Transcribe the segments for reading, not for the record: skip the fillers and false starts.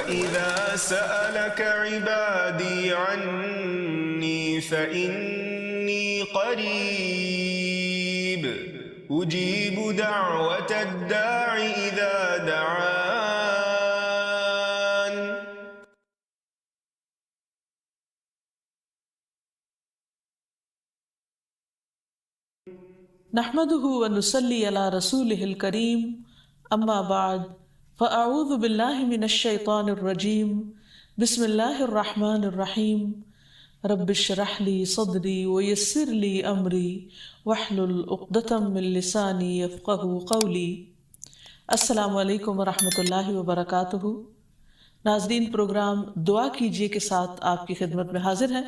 وَإِذَا سَأَلَكَ عِبَادِي عَنِّي فَإِنِّي قَرِيبٌ أُجِيبُ دَعْوَةَ الدَّاعِ إِذَا دَعَانِ. نحمده ونصلي على رسوله الكريم اما بعد فاعوذ باللہ من الشیطان الرجیم بسم اللہ الرحمن الرحیم رب اشرح لي صدری ويسر لي امری واحلل عقدۃ من لسانی یفقهوا قولی. السلام علیکم ورحمۃ اللہ وبرکاتہ. ناظرین، پروگرام دعا کیجیے کے ساتھ آپ کی خدمت میں حاضر ہیں.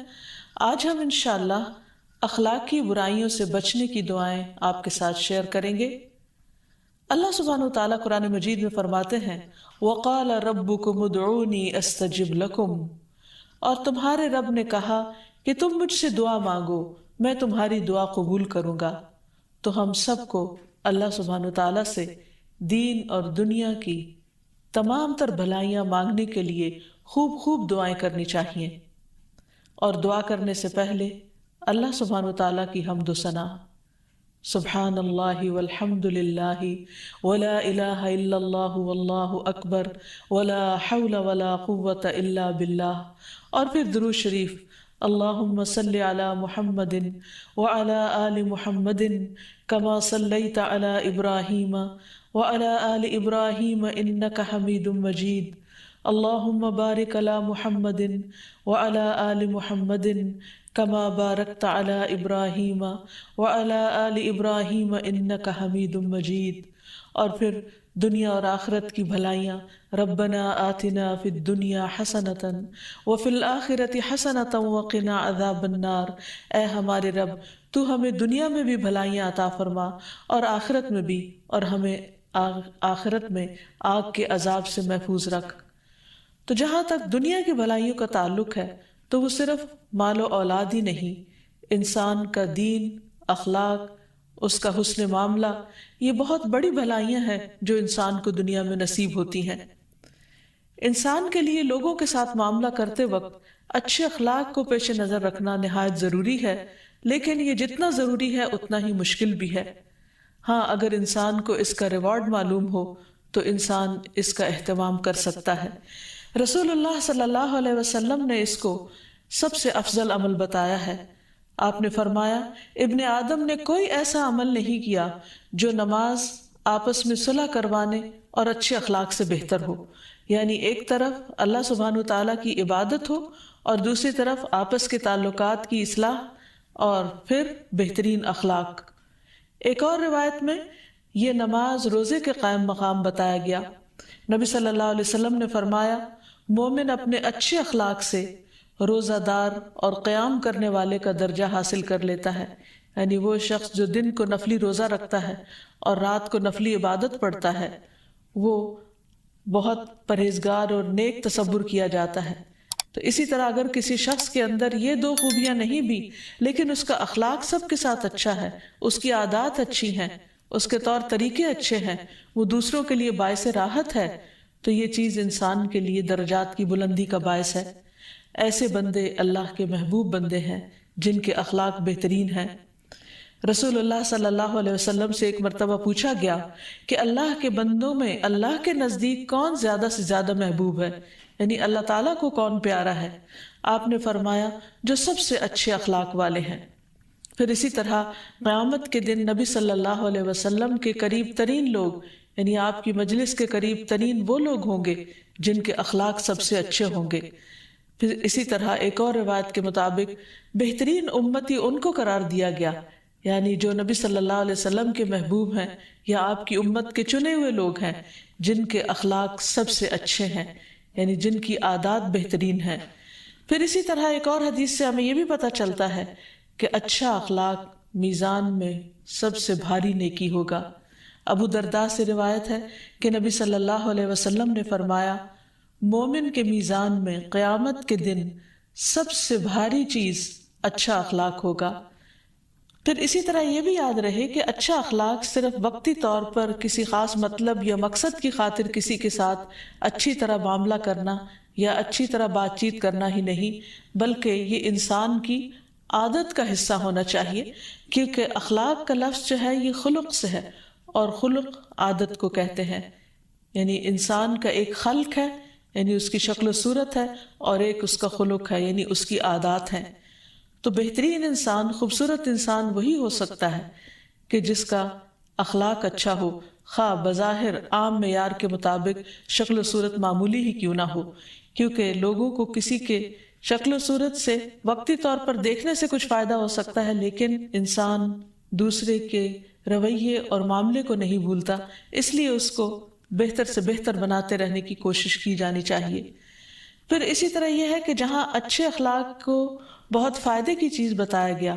آج ہم انشاءاللہ اخلاقی برائیوں سے بچنے کی دعائیں آپ کے ساتھ شیئر کریں گے. اللہ سبحانہ وتعالیٰ قرآن مجید میں فرماتے ہیں وَقَالَ رَبُّكُمُ ادْعُونِي أَسْتَجِبْ لَكُمْ، اور تمہارے رب نے کہا کہ تم مجھ سے دعا مانگو، میں تمہاری دعا قبول کروں گا. تو ہم سب کو اللہ سبحانہ وتعالیٰ سے دین اور دنیا کی تمام تر بھلائیاں مانگنے کے لیے خوب خوب دعائیں کرنی چاہیے. اور دعا کرنے سے پہلے اللہ سبحانہ وتعالیٰ کی حمد و ثنا، سبحان اللہ والحمد للہ ولا الہ الا اللہ واللہ اکبر ولا حول ولا قوة الا باللہ، اور پھر درود شریف اللہم صلی علی محمد وعلی آل محمد کما صلیت علی ابراہیم وعلی آل ابراہیم انک حمید مجید. اللہم بارک علی محمد وعلی آل محمد کما بارکت علی ابراہیم وعلی آل ابراہیم انک حمید مجید. اور پھر دنیا اور آخرت کی بھلائیاں ربنا آتنا فی الدنیا حسنۃ وفی الآخرۃ حسنۃ وقنا عذاب النار. اے ہمارے رب، تو ہمیں دنیا میں بھی بھلائیاں عطا فرما اور آخرت میں بھی، اور ہمیں آخرت میں آگ کے عذاب سے محفوظ رکھ. تو جہاں تک دنیا کی بھلائیوں کا تعلق ہے تو وہ صرف مال و اولاد ہی نہیں، انسان کا دین، اخلاق، اس کا حسن معاملہ، یہ بہت بڑی بھلائیاں ہیں جو انسان کو دنیا میں نصیب ہوتی ہیں. انسان کے لیے لوگوں کے ساتھ معاملہ کرتے وقت اچھے اخلاق کو پیش نظر رکھنا نہایت ضروری ہے، لیکن یہ جتنا ضروری ہے اتنا ہی مشکل بھی ہے. ہاں، اگر انسان کو اس کا ریوارڈ معلوم ہو تو انسان اس کا اہتمام کر سکتا ہے. رسول اللہ صلی اللہ علیہ وسلم نے اس کو سب سے افضل عمل بتایا ہے. آپ نے فرمایا ابن آدم نے کوئی ایسا عمل نہیں کیا جو نماز، آپس میں صلح کروانے اور اچھے اخلاق سے بہتر ہو. یعنی ایک طرف اللہ سبحانہ وتعالیٰ کی عبادت ہو اور دوسری طرف آپس کے تعلقات کی اصلاح اور پھر بہترین اخلاق. ایک اور روایت میں یہ نماز روزے کے قائم مقام بتایا گیا. نبی صلی اللہ علیہ وسلم نے فرمایا مومن اپنے اچھے اخلاق سے روزہ دار اور قیام کرنے والے کا درجہ حاصل کر لیتا ہے. یعنی وہ شخص جو دن کو نفلی روزہ رکھتا ہے اور رات کو نفلی عبادت پڑھتا ہے وہ بہت پرہیزگار اور نیک تصور کیا جاتا ہے. تو اسی طرح اگر کسی شخص کے اندر یہ دو خوبیاں نہیں بھی لیکن اس کا اخلاق سب کے ساتھ اچھا ہے، اس کی عادات اچھی ہیں، اس کے طور طریقے اچھے ہیں، وہ دوسروں کے لیے باعث راحت ہے، تو یہ چیز انسان کے لیے درجات کی بلندی کا باعث ہے. ایسے بندے اللہ کے محبوب بندے ہیں جن کے اخلاق بہترین ہیں. رسول اللہ صلی اللہ علیہ وسلم سے ایک مرتبہ پوچھا گیا کہ اللہ کے بندوں میں اللہ کے نزدیک کون زیادہ سے زیادہ محبوب ہے، یعنی اللہ تعالیٰ کو کون پیارا ہے؟ آپ نے فرمایا جو سب سے اچھے اخلاق والے ہیں. پھر اسی طرح قیامت کے دن نبی صلی اللہ علیہ وسلم کے قریب ترین لوگ، یعنی آپ کی مجلس کے قریب ترین وہ لوگ ہوں گے جن کے اخلاق سب سے اچھے ہوں گے. پھر اسی طرح ایک اور روایت کے مطابق بہترین امتی ان کو قرار دیا گیا، یعنی جو نبی صلی اللہ علیہ وسلم کے محبوب ہیں یا آپ کی امت کے چنے ہوئے لوگ ہیں جن کے اخلاق سب سے اچھے ہیں، یعنی جن کی عادات بہترین ہیں. پھر اسی طرح ایک اور حدیث سے ہمیں یہ بھی پتہ چلتا ہے کہ اچھا اخلاق میزان میں سب سے بھاری نیکی ہوگا. ابو درداء سے روایت ہے کہ نبی صلی اللہ علیہ وسلم نے فرمایا مومن کے میزان میں قیامت کے دن سب سے بھاری چیز اچھا اخلاق ہوگا. پھر اسی طرح یہ بھی یاد رہے کہ اچھا اخلاق صرف وقتی طور پر کسی خاص مطلب یا مقصد کی خاطر کسی کے ساتھ اچھی طرح معاملہ کرنا یا اچھی طرح بات چیت کرنا ہی نہیں، بلکہ یہ انسان کی عادت کا حصہ ہونا چاہیے، کیونکہ اخلاق کا لفظ جو ہے یہ خلق سے ہے، اور خلق عادت کو کہتے ہیں، یعنی انسان کا ایک خلق ہے، یعنی اس کی شکل و صورت ہے، اور ایک اس کا خلق ہے، یعنی اس کی عادات ہیں۔ تو بہترین انسان، خوبصورت انسان وہی ہو سکتا ہے کہ جس کا اخلاق اچھا ہو، خواہ بظاہر عام معیار کے مطابق شکل و صورت معمولی ہی کیوں نہ ہو، کیونکہ لوگوں کو کسی کے شکل و صورت سے وقتی طور پر دیکھنے سے کچھ فائدہ ہو سکتا ہے، لیکن انسان دوسرے کے رویے اور معاملے کو نہیں بھولتا، اس لیے اس کو بہتر سے بہتر بناتے رہنے کی کوشش کی جانی چاہیے۔ پھر اسی طرح یہ ہے کہ جہاں اچھے اخلاق کو بہت فائدے کی چیز بتایا گیا،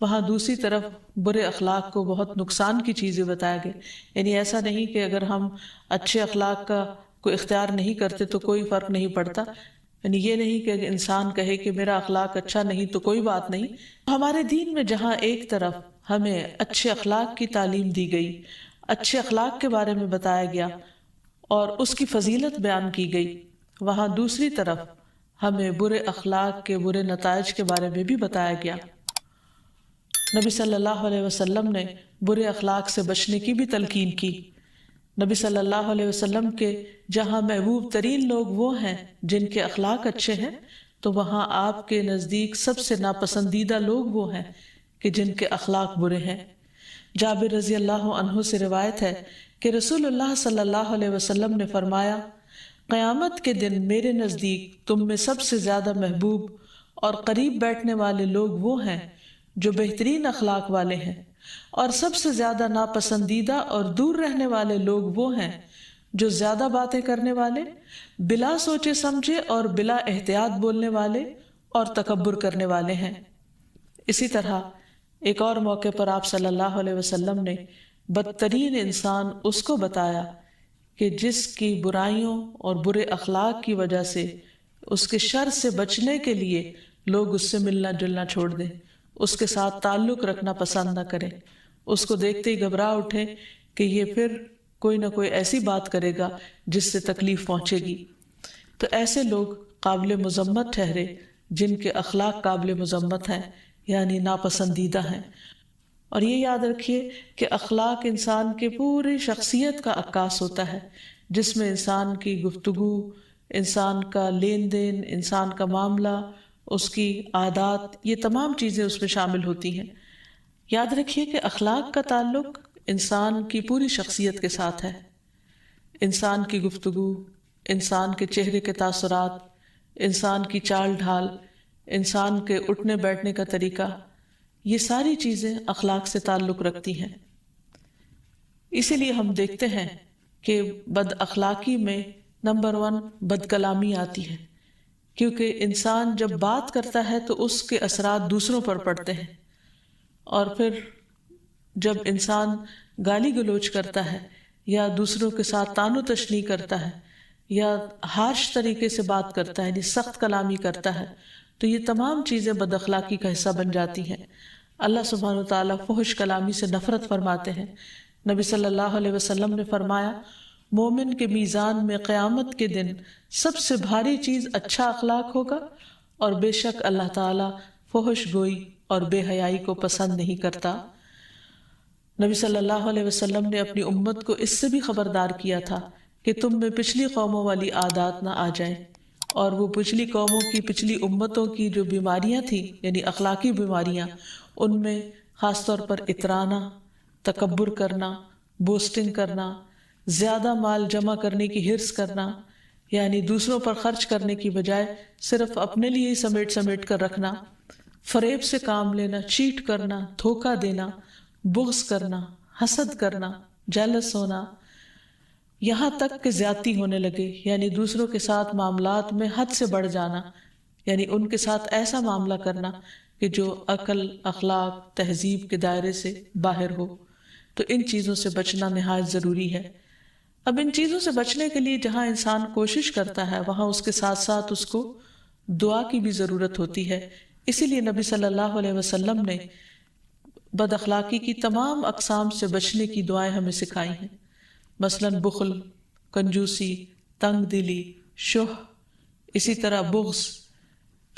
وہاں دوسری طرف برے اخلاق کو بہت نقصان کی چیزیں بتایا گیا۔ یعنی ایسا نہیں کہ اگر ہم اچھے اخلاق کا کوئی اختیار نہیں کرتے تو کوئی فرق نہیں پڑتا، یعنی یہ نہیں کہ اگر انسان کہے کہ میرا اخلاق اچھا نہیں تو کوئی بات نہیں۔ ہمارے دین میں جہاں ایک طرف ہمیں اچھے اخلاق کی تعلیم دی گئی، اچھے اخلاق کے بارے میں بتایا گیا اور اس کی فضیلت بیان کی گئی، وہاں دوسری طرف ہمیں برے اخلاق کے برے نتائج کے بارے میں بھی بتایا گیا۔ نبی صلی اللہ علیہ وسلم نے برے اخلاق سے بچنے کی بھی تلقین کی۔ نبی صلی اللہ علیہ وسلم کے جہاں محبوب ترین لوگ وہ ہیں جن کے اخلاق اچھے ہیں، تو وہاں آپ کے نزدیک سب سے ناپسندیدہ لوگ وہ ہیں کہ جن کے اخلاق برے ہیں۔ جابر رضی اللہ عنہ سے روایت ہے کہ رسول اللہ صلی اللہ علیہ وسلم نے فرمایا، قیامت کے دن میرے نزدیک تم میں سب سے زیادہ محبوب اور قریب بیٹھنے والے لوگ وہ ہیں جو بہترین اخلاق والے ہیں، اور سب سے زیادہ ناپسندیدہ اور دور رہنے والے لوگ وہ ہیں جو زیادہ باتیں کرنے والے، بلا سوچے سمجھے اور بلا احتیاط بولنے والے اور تکبر کرنے والے ہیں۔ اسی طرح ایک اور موقع پر آپ صلی اللہ علیہ وسلم نے بدترین انسان اس کو بتایا کہ جس کی برائیوں اور برے اخلاق کی وجہ سے اس کے شر سے بچنے کے لیے لوگ اس سے ملنا جلنا چھوڑ دیں، اس کے ساتھ تعلق رکھنا پسند نہ کریں، اس کو دیکھتے ہی گھبرا اٹھیں کہ یہ پھر کوئی نہ کوئی ایسی بات کرے گا جس سے تکلیف پہنچے گی۔ تو ایسے لوگ قابل مذمت ٹھہرے جن کے اخلاق قابل مذمت ہیں، یعنی ناپسندیدہ ہیں۔ اور یہ یاد رکھیے کہ اخلاق انسان کے پوری شخصیت کا عکاس ہوتا ہے، جس میں انسان کی گفتگو، انسان کا لین دین، انسان کا معاملہ، اس کی عادات، یہ تمام چیزیں اس میں شامل ہوتی ہیں۔ یاد رکھیے کہ اخلاق کا تعلق انسان کی پوری شخصیت کے ساتھ ہے۔ انسان کی گفتگو، انسان کے چہرے کے تاثرات، انسان کی چال ڈھال، انسان کے اٹھنے بیٹھنے کا طریقہ، یہ ساری چیزیں اخلاق سے تعلق رکھتی ہیں۔ اسی لیے ہم دیکھتے ہیں کہ بد اخلاقی میں نمبر 1 بد کلامی آتی ہے، کیونکہ انسان جب بات کرتا ہے تو اس کے اثرات دوسروں پر پڑتے ہیں، اور پھر جب انسان گالی گلوچ کرتا ہے یا دوسروں کے ساتھ طعن و تشنیع کرتا ہے یا ہارش طریقے سے بات کرتا ہے، یعنی سخت کلامی کرتا ہے، تو یہ تمام چیزیں بد اخلاقی کا حصہ بن جاتی ہیں۔ اللہ سبحانہ وتعالیٰ فحش کلامی سے نفرت فرماتے ہیں۔ نبی صلی اللہ علیہ وسلم نے فرمایا، مومن کے میزان میں قیامت کے دن سب سے بھاری چیز اچھا اخلاق ہوگا، اور بے شک اللہ تعالیٰ فحش گوئی اور بے حیائی کو پسند نہیں کرتا۔ نبی صلی اللہ علیہ وسلم نے اپنی امت کو اس سے بھی خبردار کیا تھا کہ تم میں پچھلی قوموں والی عادات نہ آ جائیں، اور وہ پچھلی قوموں کی، پچھلی امتوں کی جو بیماریاں تھیں، یعنی اخلاقی بیماریاں، ان میں خاص طور پر اترانا، تکبر کرنا، بوسٹنگ کرنا، زیادہ مال جمع کرنے کی حرص کرنا، یعنی دوسروں پر خرچ کرنے کی بجائے صرف اپنے لیے ہی سمیٹ سمیٹ کر رکھنا، فریب سے کام لینا، چیٹ کرنا، دھوکہ دینا، بغض کرنا، حسد کرنا، جیلس ہونا، یہاں تک کہ زیادتی ہونے لگے، یعنی دوسروں کے ساتھ معاملات میں حد سے بڑھ جانا، یعنی ان کے ساتھ ایسا معاملہ کرنا کہ جو عقل، اخلاق، تہذیب کے دائرے سے باہر ہو۔ تو ان چیزوں سے بچنا نہایت ضروری ہے۔ اب ان چیزوں سے بچنے کے لیے جہاں انسان کوشش کرتا ہے، وہاں اس کے ساتھ ساتھ اس کو دعا کی بھی ضرورت ہوتی ہے۔ اسی لیے نبی صلی اللہ علیہ وسلم نے بد اخلاقی کی تمام اقسام سے بچنے کی دعائیں ہمیں سکھائی ہیں، مثلاً بخل، کنجوسی، تنگ دلی، شح، اسی طرح بغض،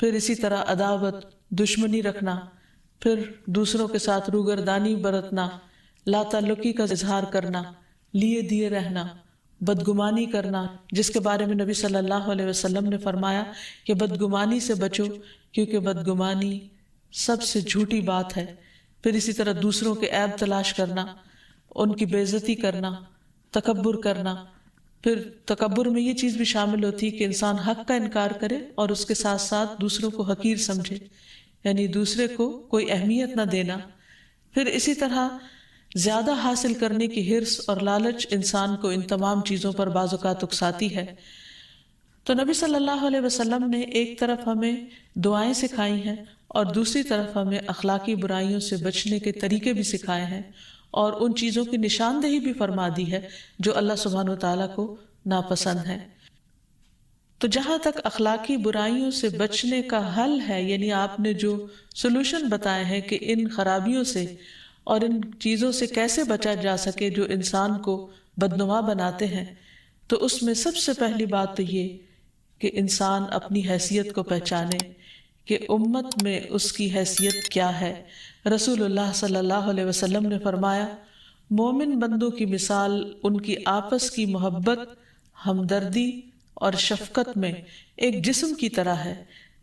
پھر اسی طرح عداوت، دشمنی رکھنا، پھر دوسروں کے ساتھ روگردانی برتنا، لا تعلقی کا اظہار کرنا، لیے دیے رہنا، بدگمانی کرنا، جس کے بارے میں نبی صلی اللہ علیہ وسلم نے فرمایا کہ بدگمانی سے بچو کیونکہ بدگمانی سب سے جھوٹی بات ہے۔ پھر اسی طرح دوسروں کے عیب تلاش کرنا، ان کی بے عزتی کرنا، تکبر کرنا۔ پھر تکبر میں یہ چیز بھی شامل ہوتی ہے کہ انسان حق کا انکار کرے اور اس کے ساتھ ساتھ دوسروں کو حقیر سمجھے، یعنی دوسرے کو کوئی اہمیت نہ دینا۔ پھر اسی طرح زیادہ حاصل کرنے کی حرص اور لالچ انسان کو ان تمام چیزوں پر بعض اوقات اکساتی ہے۔ تو نبی صلی اللہ علیہ وسلم نے ایک طرف ہمیں دعائیں سکھائی ہیں اور دوسری طرف ہمیں اخلاقی برائیوں سے بچنے کے طریقے بھی سکھائے ہیں اور ان چیزوں کی نشاندہی بھی فرما دی ہے جو اللہ سبحانہ وتعالیٰ کو ناپسند ہے۔ تو جہاں تک اخلاقی برائیوں سے بچنے کا حل ہے، یعنی آپ نے جو سلوشن بتائے ہیں کہ ان خرابیوں سے اور ان چیزوں سے کیسے بچا جا سکے جو انسان کو بدنما بناتے ہیں، تو اس میں سب سے پہلی بات تو یہ کہ انسان اپنی حیثیت کو پہچانے کہ امت میں اس کی حیثیت کیا ہے۔ رسول اللہ صلی اللہ علیہ وسلم نے فرمایا، مومن بندوں کی مثال ان کی آپس کی محبت، ہمدردی اور شفقت میں ایک جسم کی طرح ہے۔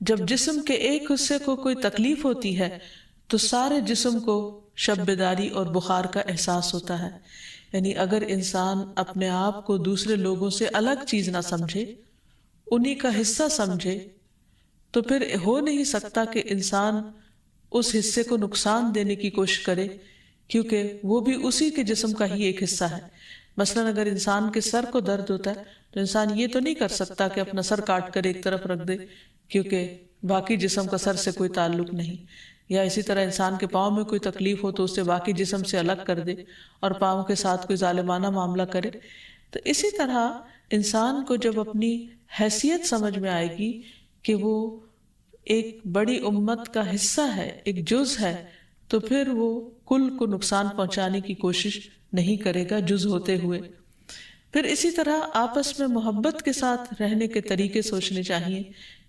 جب جسم کے ایک حصے کو کوئی تکلیف ہوتی ہے تو سارے جسم کو شب بیداری اور بخار کا احساس ہوتا ہے۔ یعنی اگر انسان اپنے آپ کو دوسرے لوگوں سے الگ چیز نہ سمجھے، انہی کا حصہ سمجھے، تو پھر ہو نہیں سکتا کہ انسان اس حصے کو نقصان دینے کی کوشش کرے، کیونکہ وہ بھی اسی کے جسم کا ہی ایک حصہ ہے۔ مثلاً اگر انسان کے سر کو درد ہوتا ہے تو انسان یہ تو نہیں کر سکتا کہ اپنا سر کاٹ کر ایک طرف رکھ دے کیونکہ باقی جسم کا سر سے کوئی تعلق نہیں، یا اسی طرح انسان کے پاؤں میں کوئی تکلیف ہو تو اسے باقی جسم سے الگ کر دے اور پاؤں کے ساتھ کوئی ظالمانہ معاملہ کرے۔ تو اسی طرح انسان کو جب اپنی حیثیت سمجھ میں آئے گی کہ وہ ایک بڑی امت کا حصہ ہے، ایک جز ہے، تو پھر وہ کل کو نقصان پہنچانے کی کوشش نہیں کرے گا جز ہوتے ہوئے۔ پھر اسی طرح آپس میں محبت کے ساتھ رہنے کے طریقے سوچنے چاہیے،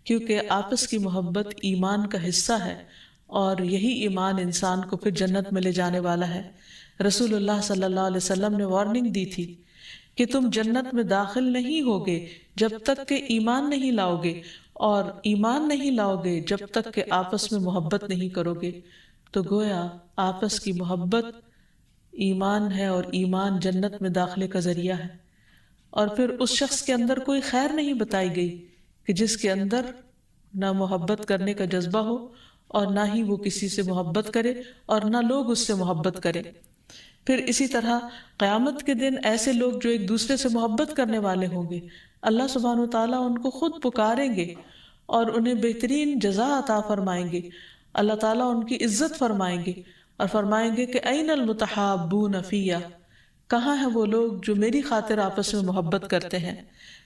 کیونکہ آپس کی محبت ایمان کا حصہ ہے اور یہی ایمان انسان کو پھر جنت میں لے جانے والا ہے۔ رسول اللہ صلی اللہ علیہ وسلم نے وارننگ دی تھی کہ تم جنت میں داخل نہیں ہوگے جب تک کہ ایمان نہیں لاؤ گے، اور ایمان نہیں لاؤ گے جب تک کہ آپس میں محبت نہیں کرو گے۔ تو گویا آپس کی محبت ایمان ہے اور ایمان جنت میں داخلے کا ذریعہ ہے۔ اور پھر اس شخص کے اندر کوئی خیر نہیں بتائی گئی کہ جس کے اندر نہ محبت کرنے کا جذبہ ہو اور نہ ہی وہ کسی سے محبت کرے اور نہ لوگ اس سے محبت کرے۔ پھر اسی طرح قیامت کے دن ایسے لوگ جو ایک دوسرے سے محبت کرنے والے ہوں گے، اللہ سبحانہ وتعالیٰ ان کو خود پکاریں گے اور انہیں بہترین جزا عطا فرمائیں گے۔ اللہ تعالیٰ ان کی عزت فرمائیں گے اور فرمائیں گے کہ این المتحابون فیہ، کہاں ہیں وہ لوگ جو میری خاطر آپس میں محبت کرتے ہیں؟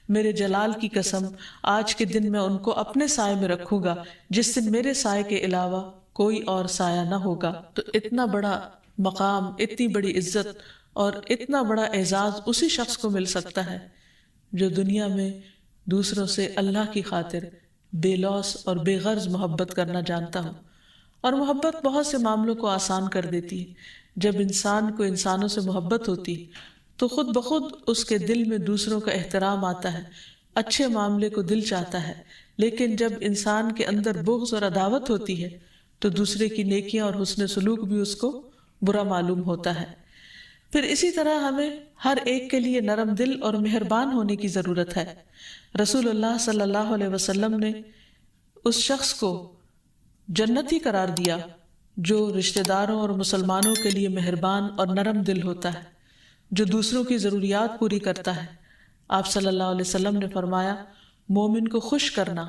میرے جلال کی قسم، آج کے دن میں ان کو اپنے سائے میں رکھوں گا جس دن میرے سائے کے علاوہ کوئی اور سایہ نہ ہوگا۔ تو اتنا بڑا مقام، اتنی بڑی عزت اور اتنا بڑا اعزاز اسی شخص کو مل سکتا ہے جو دنیا میں دوسروں سے اللہ کی خاطر بے لوث اور بے غرض محبت کرنا جانتا ہو۔ اور محبت بہت سے معاملوں کو آسان کر دیتی ہے۔ جب انسان کو انسانوں سے محبت ہوتی تو خود بخود اس کے دل میں دوسروں کا احترام آتا ہے، اچھے معاملے کو دل چاہتا ہے۔ لیکن جب انسان کے اندر بغض اور عداوت ہوتی ہے تو دوسرے کی نیکیاں اور حسن سلوک بھی اس کو برا معلوم ہوتا ہے۔ پھر اسی طرح ہمیں ہر ایک کے لیے نرم دل اور مہربان ہونے کی ضرورت ہے۔ رسول اللہ صلی اللہ علیہ وسلم نے اس شخص کو جنتی قرار دیا جو رشتہ داروں اور مسلمانوں کے لیے مہربان اور نرم دل ہوتا ہے، جو دوسروں کی ضروریات پوری کرتا ہے۔ آپ صلی اللہ علیہ وسلم نے فرمایا، مومن کو خوش کرنا،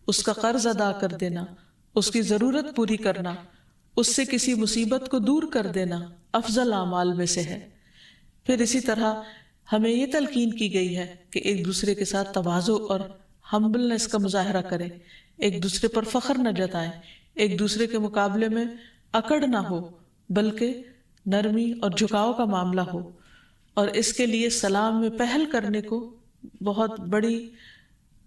اس کا قرض ادا کر دینا، اس کی ضرورت پوری کرنا، اس سے کسی مصیبت کو دور کر دینا افضل اعمال میں سے ہے۔ پھر اسی طرح ہمیں یہ تلقین کی گئی ہے کہ ایک دوسرے کے ساتھ تواضع اور ہمبلنس کا مظاہرہ کریں، ایک دوسرے پر فخر نہ جتائیں، ایک دوسرے کے مقابلے میں اکڑ نہ ہو بلکہ نرمی اور جھکاؤ کا معاملہ ہو، اور اس کے لیے سلام میں پہل کرنے کو بہت بڑی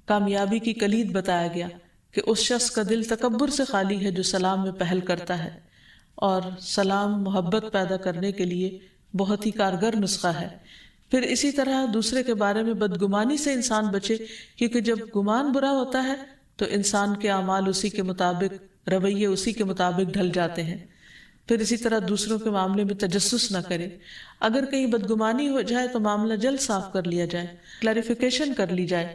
کامیابی کی کلید بتایا گیا کہ اس شخص کا دل تکبر سے خالی ہے جو سلام میں پہل کرتا ہے، اور سلام محبت پیدا کرنے کے لیے بہت ہی کارگر نسخہ ہے۔ پھر اسی طرح دوسرے کے بارے میں بدگمانی سے انسان بچے، کیونکہ جب گمان برا ہوتا ہے تو انسان کے اعمال اسی کے مطابق، رویے اسی کے مطابق ڈھل جاتے ہیں۔ پھر اسی طرح دوسروں کے معاملے میں تجسس نہ کرے، اگر کہیں بدگمانی ہو جائے تو معاملہ جلد صاف کر لیا جائے، کلیریفیکیشن کر لی جائے،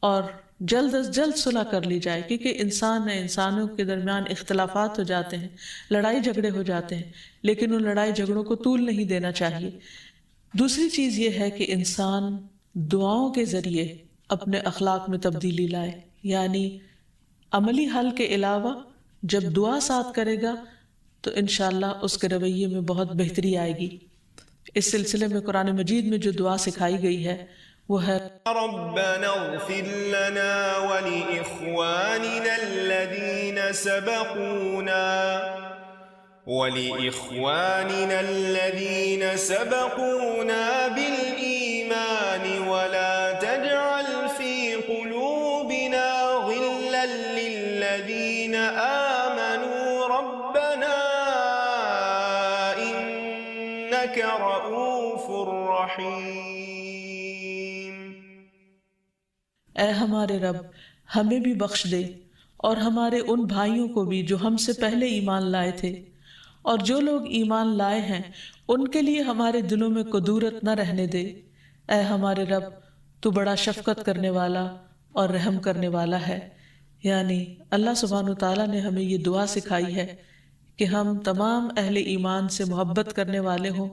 اور جلد از جلد صلح کر لی جائے، کیونکہ انسان ہے، انسانوں کے درمیان اختلافات ہو جاتے ہیں، لڑائی جھگڑے ہو جاتے ہیں، لیکن ان لڑائی جھگڑوں کو طول نہیں دینا چاہیے۔ دوسری چیز یہ ہے کہ انسان دعاؤں کے ذریعے اپنے اخلاق میں تبدیلی لائے، یعنی عملی حل کے علاوہ جب دعا ساتھ کرے گا تو انشاءاللہ اس کے رویے میں بہت بہتری آئے گی۔ اس سلسلے میں قرآن مجید میں جو دعا سکھائی گئی ہے وہ ہے ربنا اغفر لنا ولإخواننا الذين سبقونا بالإيمان ولا تجعل في قلوبنا غلا للذين آمنوا ربنا إنك رؤوف رحيم۔ اے ہمارے رب، ہمیں بھی بخش دے اور ہمارے ان بھائیوں کو بھی جو ہم سے پہلے ایمان لائے تھے، اور جو لوگ ایمان لائے ہیں ان کے لیے ہمارے دلوں میں کدورت نہ رہنے دے۔ اے ہمارے رب، تو بڑا شفقت کرنے والا اور رحم کرنے والا ہے۔ یعنی اللہ سبحانہ وتعالیٰ نے ہمیں یہ دعا سکھائی ہے کہ ہم تمام اہل ایمان سے محبت کرنے والے ہوں،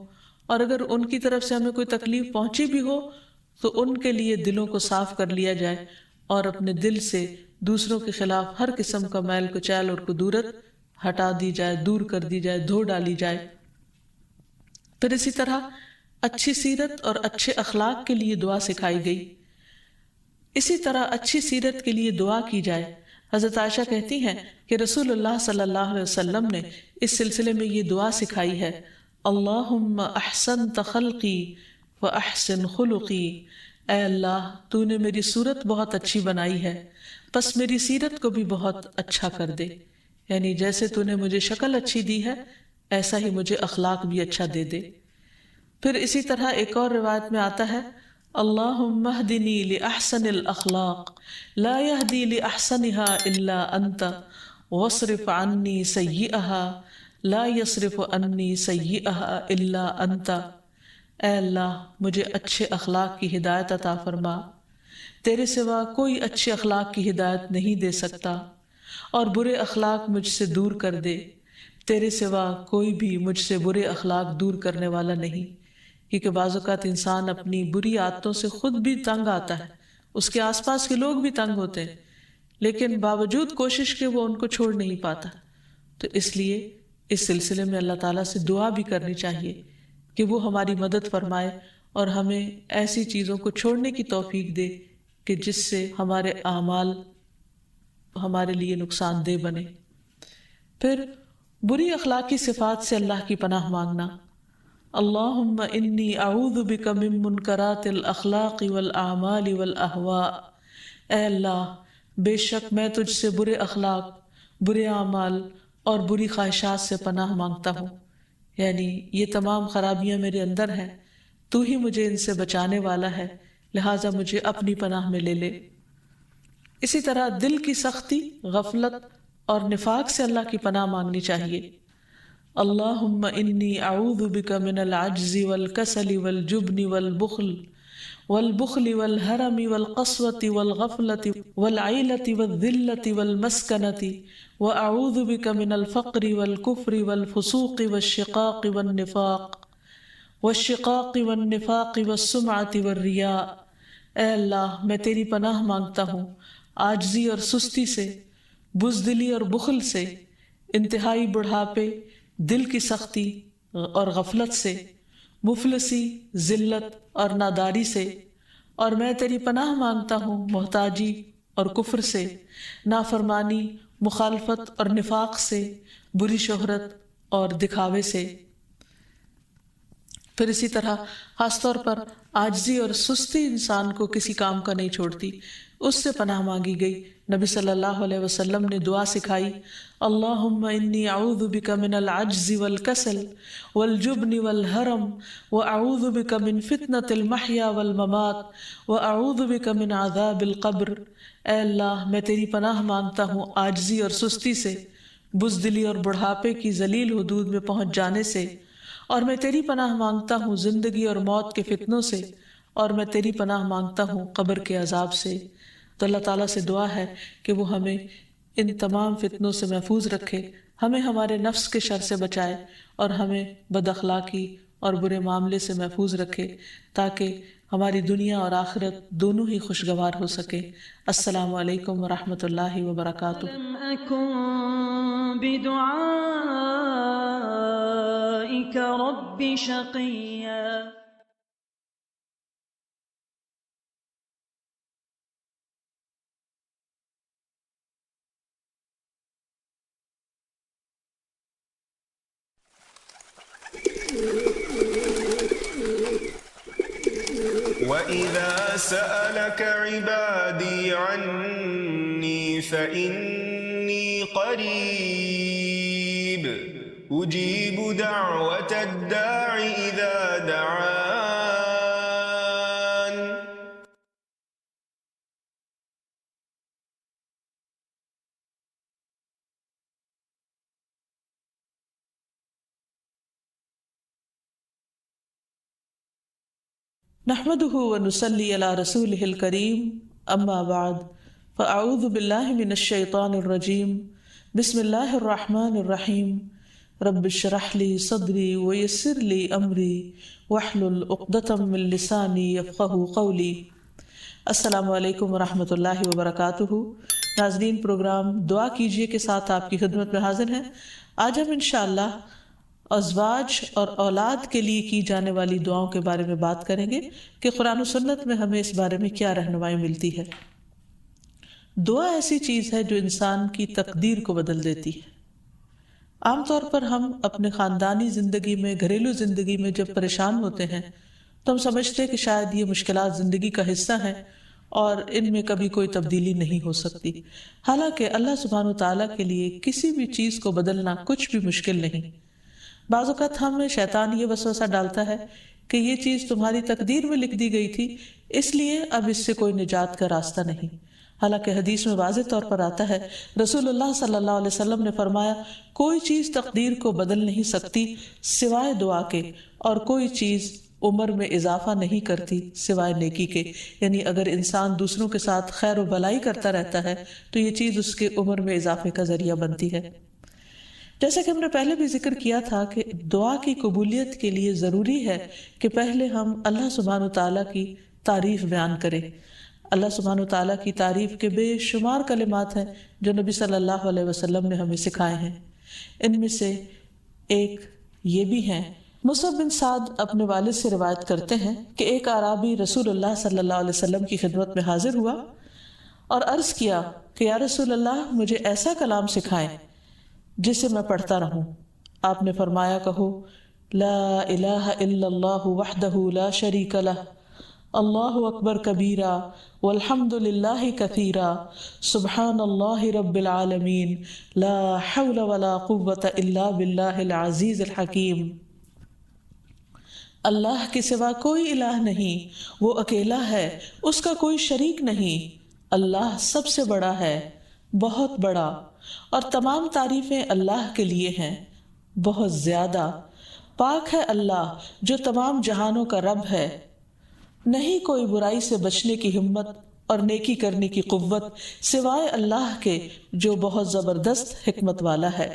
اور اگر ان کی طرف سے ہمیں کوئی تکلیف پہنچی بھی ہو تو ان کے لیے دلوں کو صاف کر لیا جائے، اور اپنے دل سے دوسروں کے خلاف ہر قسم کا میل کچیل اور کدورت ہٹا دی جائے، دور کر دی جائے، دھو ڈالی جائے۔ پھر اسی طرح اچھی سیرت اور اچھے اخلاق کے لیے دعا سکھائی گئی۔ اسی طرح اچھی سیرت کے لیے دعا کی جائے۔ حضرت عائشہ کہتی ہیں کہ رسول اللہ صلی اللہ علیہ وسلم نے اس سلسلے میں یہ دعا سکھائی ہے، اللہم احسنت خلقی واحسن خلقی۔ اے اللہ، تو نے میری صورت بہت اچھی بنائی ہے، پس میری سیرت کو بھی بہت اچھا کر دے۔ یعنی جیسے تو نے مجھے شکل اچھی دی ہے ایسا ہی مجھے اخلاق بھی اچھا دے دے۔ پھر اسی طرح ایک اور روایت میں آتا ہے، اللہم اہدنی لأحسن الاخلاق لا یہدی لأحسنها الا انت واصرف عنی سیئها لا یصرف عنی سیئها الا انت۔ اے اللہ، مجھے اچھے اخلاق کی ہدایت عطا فرما، تیرے سوا کوئی اچھے اخلاق کی ہدایت نہیں دے سکتا، اور برے اخلاق مجھ سے دور کر دے، تیرے سوا کوئی بھی مجھ سے برے اخلاق دور کرنے والا نہیں۔ کیونکہ بعض اوقات انسان اپنی بری عادتوں سے خود بھی تنگ آتا ہے، اس کے آس پاس کے لوگ بھی تنگ ہوتے ہیں، لیکن باوجود کوشش کے وہ ان کو چھوڑ نہیں پاتا۔ تو اس لیے اس سلسلے میں اللہ تعالیٰ سے دعا بھی کرنی چاہیے کہ وہ ہماری مدد فرمائے اور ہمیں ایسی چیزوں کو چھوڑنے کی توفیق دے کہ جس سے ہمارے اعمال ہمارے لیے نقصان دہ بنے۔ پھر بری اخلاقی صفات سے اللہ کی پناہ مانگنا، اللہم انی اعوذ بک من منکرات الاخلاق والاعمال والاہواء۔ اے اللہ، بے شک میں تجھ سے برے اخلاق، برے اعمال اور بری خواہشات سے پناہ مانگتا ہوں، یعنی یہ تمام خرابیاں میرے اندر ہیں، تو ہی مجھے ان سے بچانے والا ہے، لہٰذا مجھے اپنی پناہ میں لے لے۔ اسی طرح دل کی سختی، غفلت اور نفاق سے اللہ کی پناہ مانگنی چاہیے۔ اللہم انی اعوذ بک من العجز والکسل والجبن والبخل والحرم والقسوة والغفلة والعیلة والذلة والمسکنة واعوذ بک من الفقر والکفر والفسوق والشقاق والنفاق والسمعة والریاء۔ اے اللہ، میں تیری پناہ مانگتا ہوں عاجزی اور سستی سے، بزدلی اور بخل سے، انتہائی بڑھاپے، دل کی سختی اور غفلت سے، مفلسی، ذلت اور ناداری سے، اور میں تیری پناہ مانگتا ہوں محتاجی اور کفر سے، نافرمانی، مخالفت اور نفاق سے، بری شہرت اور دکھاوے سے. پھر اسی طرح خاص طور پر عاجزی اور سستی انسان کو کسی کام کا نہیں چھوڑتی، اس سے پناہ مانگی گئی. نبی صلی اللہ علیہ وسلم نے دعا سکھائی، اللہم انی اعوذ بک من العجز والکسل والجبن والہرم واعوذ بک من فتنة المحیا والممات واعوذ بک من عذاب القبر. اے اللہ، میں تیری پناہ مانگتا ہوں عاجزی اور سستی سے، بزدلی اور بڑھاپے کی ذلیل حدود میں پہنچ جانے سے، اور میں تیری پناہ مانگتا ہوں زندگی اور موت کے فتنوں سے، اور میں تیری پناہ مانگتا ہوں قبر کے عذاب سے. تو اللہ تعالیٰ سے دعا ہے کہ وہ ہمیں ان تمام فتنوں سے محفوظ رکھے، ہمیں ہمارے نفس کے شر سے بچائے، اور ہمیں بد اخلاقی اور برے معاملے سے محفوظ رکھے، تاکہ ہماری دنیا اور آخرت دونوں ہی خوشگوار ہو سکے. السلام علیکم ورحمۃ اللہ وبرکاتہ. لم أكن بدعائك رب شقيا. وَإِذَا سَأَلَكَ عِبَادِي عَنِّي فَإِنِّي قَرِيبٌ أُجِيبُ دَعْوَةَ الدَّاعِ إِذَا دَعَانِ. نحمده ونصلي على رسوله الكريم، اما بعد، فاعوذ باللہ من الشیطان الرجیم، بسم اللہ الرحمن الرحیم. رب اشرح لي صدری ویسر لي امری واحلل عقدۃ من لسانی یفقہوا قولی. السلام علیکم ورحمۃ اللہ وبرکاتہ. ناظرین، پروگرام دعا کیجیے کے ساتھ آپ کی خدمت میں حاضر ہیں. آج ہم انشاءاللہ ازواج اور اولاد کے لیے کی جانے والی دعاؤں کے بارے میں بات کریں گے کہ قرآن و سنت میں ہمیں اس بارے میں کیا رہنمائی ملتی ہے. دعا ایسی چیز ہے جو انسان کی تقدیر کو بدل دیتی ہے. عام طور پر ہم اپنے خاندانی زندگی میں، گھریلو زندگی میں جب پریشان ہوتے ہیں تو ہم سمجھتے ہیں کہ شاید یہ مشکلات زندگی کا حصہ ہیں اور ان میں کبھی کوئی تبدیلی نہیں ہو سکتی. حالانکہ اللہ سبحانہ وتعالیٰ کے لیے کسی بھی چیز کو بدلنا کچھ بھی مشکل نہیں. بعض اوقات ہمیں شیطان یہ وسوسہ ڈالتا ہے کہ یہ چیز تمہاری تقدیر میں لکھ دی گئی تھی، اس لیے اب اس سے کوئی نجات کا راستہ نہیں. حالانکہ حدیث میں واضح طور پر آتا ہے، رسول اللہ صلی اللہ علیہ وسلم نے فرمایا، کوئی چیز تقدیر کو بدل نہیں سکتی سوائے دعا کے، اور کوئی چیز عمر میں اضافہ نہیں کرتی سوائے نیکی کے. یعنی اگر انسان دوسروں کے ساتھ خیر و بھلائی کرتا رہتا ہے تو یہ چیز اس کے عمر میں اضافے کا ذریعہ بنتی ہے. جیسا کہ ہم نے پہلے بھی ذکر کیا تھا کہ دعا کی قبولیت کے لیے ضروری ہے کہ پہلے ہم اللہ سبحانہ وتعالیٰ کی تعریف بیان کریں. اللہ سبحانہ وتعالیٰ کی تعریف کے بے شمار کلمات ہیں جو نبی صلی اللہ علیہ وسلم نے ہمیں سکھائے ہیں. ان میں سے ایک یہ بھی ہیں. مصعب بن سعد اپنے والد سے روایت کرتے ہیں کہ ایک اعرابی رسول اللہ صلی اللہ علیہ وسلم کی خدمت میں حاضر ہوا اور عرض کیا کہ یا رسول اللہ، مجھے ایسا کلام سکھائیں جسے میں پڑھتا رہوں. آپ نے فرمایا، کہو لا الہ الا اللہ وحدہ لا شریک لہ، اللہ اکبر کبیرا والحمد للہ کثیرا، سبحان اللہ رب العالمین، لا حول ولا قوة الا باللہ العزیز الحکیم. اللہ کے سوا کوئی الہ نہیں، وہ اکیلا ہے، اس کا کوئی شریک نہیں. اللہ سب سے بڑا ہے، بہت بڑا، اور تمام تعریفیں اللہ کے لیے ہیں، بہت زیادہ. پاک ہے اللہ جو تمام جہانوں کا رب ہے. نہیں کوئی برائی سے بچنے کی ہمت اور نیکی کرنے کی قوت سوائے اللہ کے جو بہت زبردست حکمت والا ہے.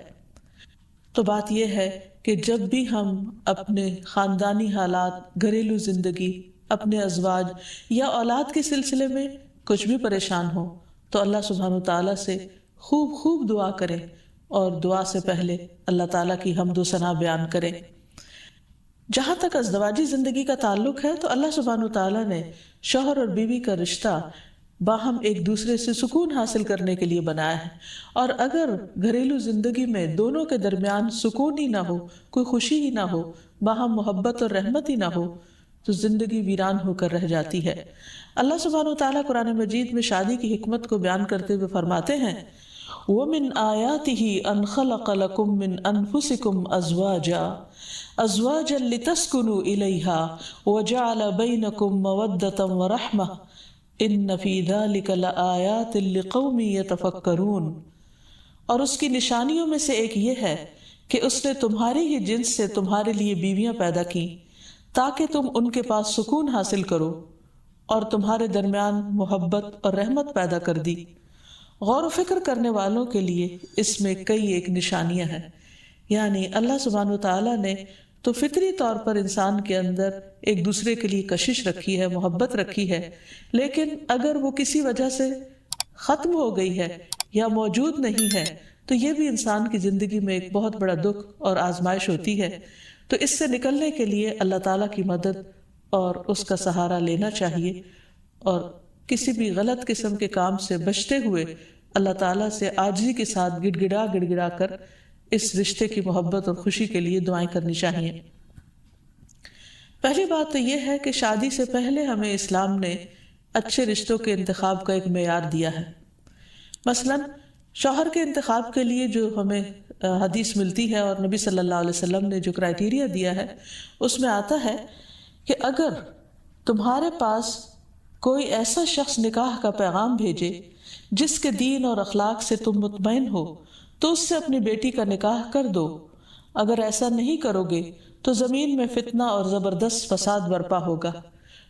تو بات یہ ہے کہ جب بھی ہم اپنے خاندانی حالات، گھریلو زندگی، اپنے ازواج یا اولاد کے سلسلے میں کچھ بھی پریشان ہو تو اللہ سبحانہ وتعالیٰ سے خوب خوب دعا کریں، اور دعا سے پہلے اللہ تعالیٰ کی حمد و ثنا بیان کریں. جہاں تک ازدواجی زندگی کا تعلق ہے تو اللہ سبحانہ وتعالیٰ نے شوہر اور بیوی کا رشتہ باہم ایک دوسرے سے سکون حاصل کرنے کے لیے بنایا ہے، اور اگر گھریلو زندگی میں دونوں کے درمیان سکون ہی نہ ہو، کوئی خوشی ہی نہ ہو، باہم محبت اور رحمت ہی نہ ہو، تو زندگی ویران ہو کر رہ جاتی ہے۔ اللہ سبحانہ وتعالیٰ قرآن مجید میں شادی کی حکمت کو بیان کرتے ہوئے فرماتے ہیں وَمِنْ آيَاتِهِ أَنْ خَلَقَ لَكُم مِّنْ أَنفُسِكُمْ أَزْوَاجًا لِتَسْكُنُوا إِلَيْهَا وَجَعَلَ بَيْنَكُم مَّوَدَّةً وَرَحْمَةً إِنَّ فِي ذَلِكَ لَآيَاتٍ لِقَوْمٍ يَتَفَكَّرُونَ۔ اور اس کی نشانیوں میں سے ایک یہ ہے کہ اس نے تمہاری ہی جنس سے تمہارے لیے بیویاں پیدا کی تاکہ تم ان کے پاس سکون حاصل کرو، اور تمہارے درمیان محبت اور رحمت پیدا کر دی۔ غور و فکر کرنے والوں کے لیے اس میں کئی ایک نشانیاں ہیں، یعنی اللہ سبحانہ وتعالیٰ نے تو فطری طور پر انسان کے اندر ایک دوسرے کے لیے کشش رکھی ہے، محبت رکھی ہے، لیکن اگر وہ کسی وجہ سے ختم ہو گئی ہے یا موجود نہیں ہے تو یہ بھی انسان کی زندگی میں ایک بہت بڑا دکھ اور آزمائش ہوتی ہے۔ تو اس سے نکلنے کے لیے اللہ تعالیٰ کی مدد اور اس کا سہارا لینا چاہیے، اور کسی بھی غلط قسم کے کام سے بچتے ہوئے اللہ تعالیٰ سے عاجزی کے ساتھ گڑ گڑا کر اس رشتے کی محبت اور خوشی کے لیے دعائیں کرنی چاہیے۔ پہلی بات تو یہ ہے کہ شادی سے پہلے ہمیں اسلام نے اچھے رشتوں کے انتخاب کا ایک معیار دیا ہے۔ مثلا شوہر کے انتخاب کے لیے جو ہمیں حدیث ملتی ہے اور نبی صلی اللہ علیہ وسلم نے جو کرائیٹیریا دیا ہے، اس میں آتا ہے کہ اگر تمہارے پاس کوئی ایسا شخص نکاح کا پیغام بھیجے جس کے دین اور اخلاق سے تم مطمئن ہو تو اس سے اپنی بیٹی کا نکاح کر دو، اگر ایسا نہیں کرو گے تو زمین میں فتنہ اور زبردست فساد برپا ہوگا۔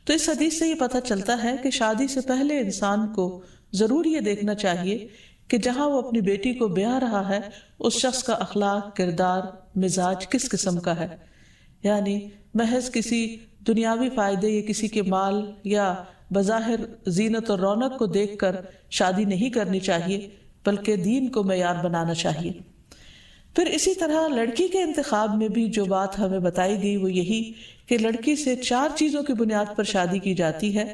تو اس حدیث سے یہ پتہ چلتا ہے کہ شادی سے پہلے انسان کو ضرور یہ دیکھنا چاہیے کہ جہاں وہ اپنی بیٹی کو بیاہ رہا ہے اس شخص کا اخلاق، کردار، مزاج کس قسم کا ہے، یعنی محض کسی دنیاوی فائدے یا کسی کے مال یا بظاہر زینت اور رونق کو دیکھ کر شادی نہیں کرنی چاہیے، بلکہ دین کو معیار بنانا چاہیے۔ پھر اسی طرح لڑکی کے انتخاب میں بھی جو بات ہمیں بتائی گئی وہ یہی کہ لڑکی سے 4 چیزوں کی بنیاد پر شادی کی جاتی ہے،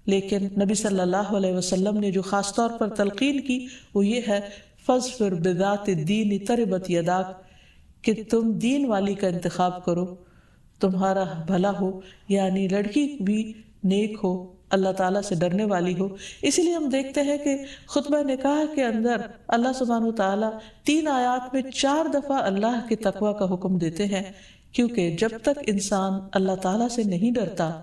لیکن نبی صلی اللہ علیہ وسلم نے جو خاص طور پر تلقین کی وہ یہ ہے فَاظْفِرْ بِذَاتِ الدِّینِ تَرِبَتْ یَدَاکَ، کہ تم دین والی کا انتخاب کرو، تمہارا بھلا ہو، یعنی لڑکی بھی نیک ہو، اللہ تعالیٰ سے ڈرنے والی ہو۔ اسی لیے ہم دیکھتے ہیں کہ خطبہ نکاح کے اندر اللہ سبحانہ وتعالیٰ 3 آیات میں 4 دفعہ اللہ کے تقوی کا حکم دیتے ہیں، کیونکہ جب تک انسان اللہ تعالیٰ سے نہیں ڈرتا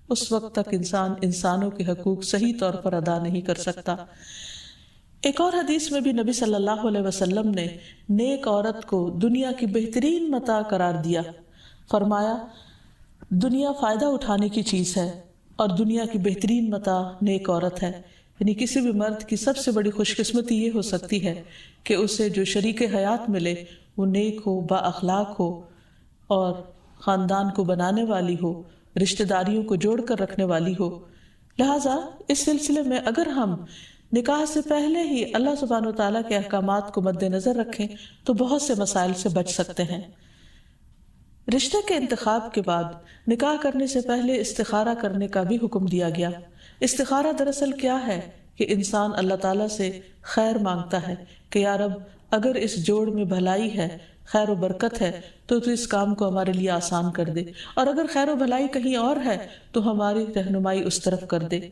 اس وقت تک انسان انسانوں کے حقوق صحیح طور پر ادا نہیں کر سکتا۔ ایک اور حدیث میں بھی نبی صلی اللہ علیہ وسلم نے نیک عورت کو دنیا کی بہترین متاع قرار دیا، فرمایا دنیا فائدہ اٹھانے کی چیز ہے اور دنیا کی بہترین متاع نیک عورت ہے، یعنی کسی بھی مرد کی سب سے بڑی خوش قسمتی یہ ہو سکتی ہے کہ اسے جو شریک حیات ملے وہ نیک ہو، با اخلاق ہو اور خاندان کو بنانے والی ہو، رشتہ داریوں کو جوڑ کر رکھنے والی ہو۔ لہٰذا اس سلسلے میں اگر ہم نکاح سے پہلے ہی اللہ سبحانہ وتعالیٰ کے احکامات کو مد نظر رکھیں تو بہت سے مسائل سے بچ سکتے ہیں۔ رشتے کے انتخاب کے بعد نکاح کرنے سے پہلے استخارہ کرنے کا بھی حکم دیا گیا۔ استخارہ دراصل کیا ہے کہ انسان اللہ تعالیٰ سے خیر مانگتا ہے کہ یا رب اگر اس جوڑ میں بھلائی ہے، خیر و برکت ہے تو اس کام کو ہمارے لیے آسان کر دے، اور اگر خیر و بھلائی کہیں اور ہے تو ہماری رہنمائی اس طرف کر دے۔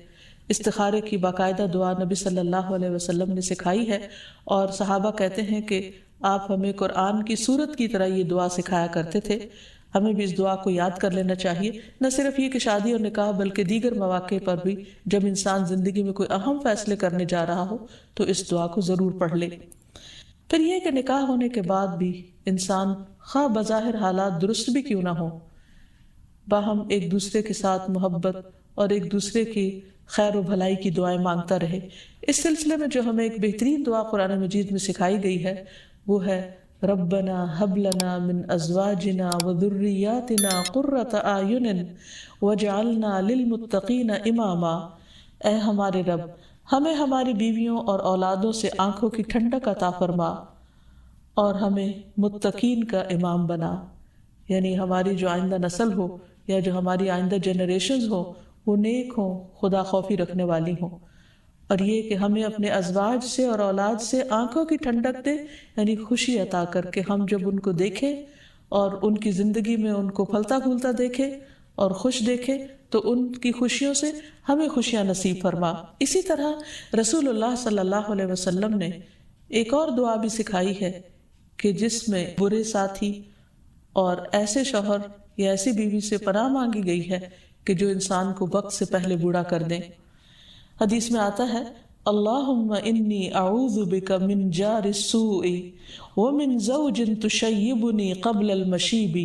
استخارے کی باقاعدہ دعا نبی صلی اللہ علیہ وسلم نے سکھائی ہے، اور صحابہ کہتے ہیں کہ آپ ہمیں قرآن کی سورت کی طرح یہ دعا سکھایا کرتے تھے۔ ہمیں بھی اس دعا کو یاد کر لینا چاہیے، نہ صرف یہ کہ شادی اور نکاح بلکہ دیگر مواقع پر بھی جب انسان زندگی میں کوئی اہم فیصلے کرنے جا رہا ہو تو اس دعا کو ضرور پڑھ لے۔ پھر یہ کہ نکاح ہونے کے بعد بھی انسان خواہ بظاہر حالات درست بھی کیوں نہ ہو، باہم ایک دوسرے کے ساتھ محبت اور ایک دوسرے کی خیر و بھلائی کی دعائیں مانگتا رہے۔ اس سلسلے میں جو ہمیں ایک بہترین دعا قرآن مجید میں سکھائی گئی ہے وہ ہے ربنا هب لنا من ازواجنا وذریاتنا قرۃ اعین واجعلنا للمتقین اماما، اے ہمارے رب ہمیں ہماری بیویوں اور اولادوں سے آنکھوں کی ٹھنڈک عطا فرما اور ہمیں متقین کا امام بنا، یعنی ہماری جو آئندہ نسل ہو یا جو ہماری آئندہ جنریشنز ہو وہ نیک ہوں، خدا خوفی رکھنے والی ہوں، اور یہ کہ ہمیں اپنے ازواج سے اور اولاد سے آنکھوں کی ٹھنڈک دے، یعنی خوشی عطا کر کے ہم جب ان کو دیکھیں اور ان کی زندگی میں ان کو پھلتا پھولتا دیکھیں اور خوش دیکھیں تو ان کی خوشیوں سے ہمیں خوشیاں نصیب فرما۔ اسی طرح رسول اللہ صلی اللہ علیہ وسلم نے ایک اور دعا بھی سکھائی ہے کہ جس میں برے ساتھی اور ایسے شوہر یا ایسی بیوی سے پناہ مانگی گئی ہے کہ جو انسان کو وقت سے پہلے بوڑھا کر دیں۔ حدیث میں آتا ہے اللہم انی اعوذ بک من جار السوء ومن زوج تشیبنی قبل المشیب،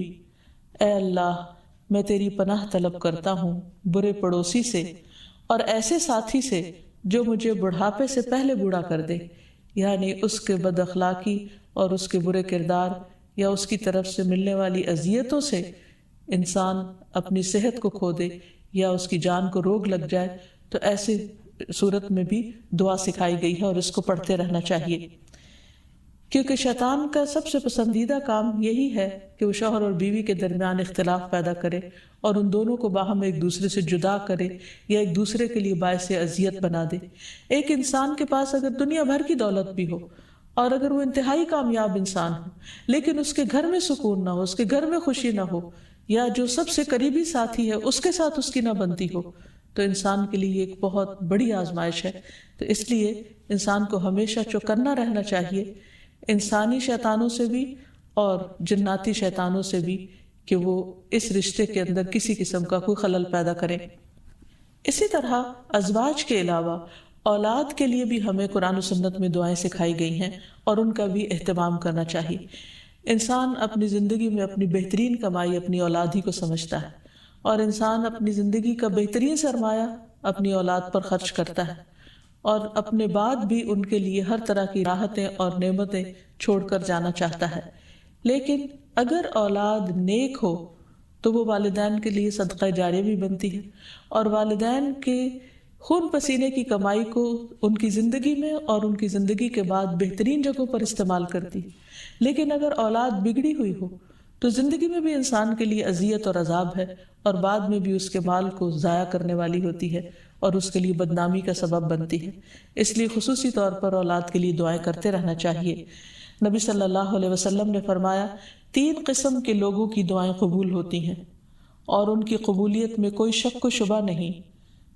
اے اللہ میں تیری پناہ طلب کرتا ہوں برے پڑوسی سے اور ایسے ساتھی سے جو مجھے بڑھاپے سے پہلے بوڑھا کر دے، یعنی اس کے بد اخلاقی اور اس کے برے کردار یا اس کی طرف سے ملنے والی اذیتوں سے انسان اپنی صحت کو کھو دے یا اس کی جان کو روگ لگ جائے، تو ایسے صورت میں بھی دعا سکھائی گئی ہے اور اس کو پڑھتے رہنا چاہیے، کیونکہ شیطان کا سب سے پسندیدہ کام یہی ہے کہ وہ شوہر اور بیوی کے درمیان اختلاف پیدا کرے اور ان دونوں کو باہم ایک دوسرے سے جدا کرے یا ایک دوسرے کے لیے باعث اذیت بنا دے۔ ایک انسان کے پاس اگر دنیا بھر کی دولت بھی ہو اور اگر وہ انتہائی کامیاب انسان ہو لیکن اس کے گھر میں سکون نہ ہو، اس کے گھر میں خوشی نہ ہو، یا جو سب سے قریبی ساتھی ہے اس کے ساتھ اس کی نہ بنتی ہو، تو انسان کے لیے ایک بہت بڑی آزمائش ہے۔ تو اس لیے انسان کو ہمیشہ چوکنا رہنا چاہیے انسانی شیطانوں سے بھی اور جناتی شیطانوں سے بھی کہ وہ اس رشتے کے اندر کسی قسم کا کوئی خلل پیدا کرے۔ اسی طرح ازواج کے علاوہ اولاد کے لیے بھی ہمیں قرآن و سنت میں دعائیں سکھائی گئی ہیں اور ان کا بھی اہتمام کرنا چاہیے۔ انسان اپنی زندگی میں اپنی بہترین کمائی اپنی اولاد ہی کو سمجھتا ہے اور انسان اپنی زندگی کا بہترین سرمایہ اپنی اولاد پر خرچ کرتا ہے اور اپنے بعد بھی ان کے لیے ہر طرح کی راحتیں اور نعمتیں چھوڑ کر جانا چاہتا ہے۔ لیکن اگر اولاد نیک ہو تو وہ والدین کے لیے صدقہ جاریہ بھی بنتی ہے اور والدین کے خون پسینے کی کمائی کو ان کی زندگی میں اور ان کی زندگی کے بعد بہترین جگہوں پر استعمال کرتی ہے۔ لیکن اگر اولاد بگڑی ہوئی ہو تو زندگی میں بھی انسان کے لیے اذیت اور عذاب ہے اور بعد میں بھی اس کے مال کو ضائع کرنے والی ہوتی ہے اور اس کے لیے بدنامی کا سبب بنتی ہے۔ اس لیے خصوصی طور پر اولاد کے لیے دعائیں کرتے رہنا چاہیے۔ نبی صلی اللہ علیہ وسلم نے فرمایا 3 قسم کے لوگوں کی دعائیں قبول ہوتی ہیں اور ان کی قبولیت میں کوئی شک و شبہ نہیں: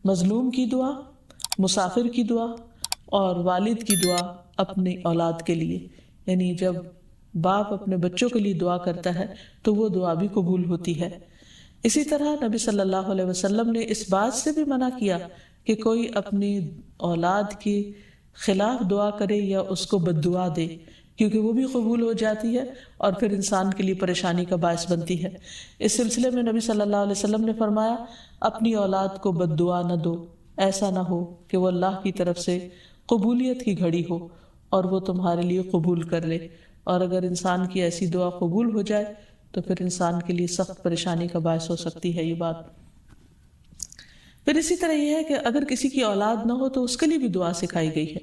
مظلوم کی دعا، مسافر کی دعا اور والد کی دعا اپنی اولاد کے لیے۔ یعنی جب باپ اپنے بچوں کے لیے دعا کرتا ہے تو وہ دعا بھی قبول ہوتی ہے۔ اسی طرح نبی صلی اللہ علیہ وسلم نے اس بات سے بھی منع کیا کہ کوئی اپنی اولاد کے خلاف دعا کرے یا اس کو بد دعا دے، کیونکہ وہ بھی قبول ہو جاتی ہے اور پھر انسان کے لیے پریشانی کا باعث بنتی ہے۔ اس سلسلے میں نبی صلی اللہ علیہ وسلم نے فرمایا اپنی اولاد کو بد دعا نہ دو، ایسا نہ ہو کہ وہ اللہ کی طرف سے قبولیت کی گھڑی ہو اور وہ تمہارے لیے قبول کر لے، اور اگر انسان کی ایسی دعا قبول ہو جائے تو پھر انسان کے لیے سخت پریشانی کا باعث ہو سکتی ہے یہ بات۔ پھر اسی طرح یہ ہے کہ اگر کسی کی اولاد نہ ہو تو اس کے لیے بھی دعا سکھائی گئی ہے،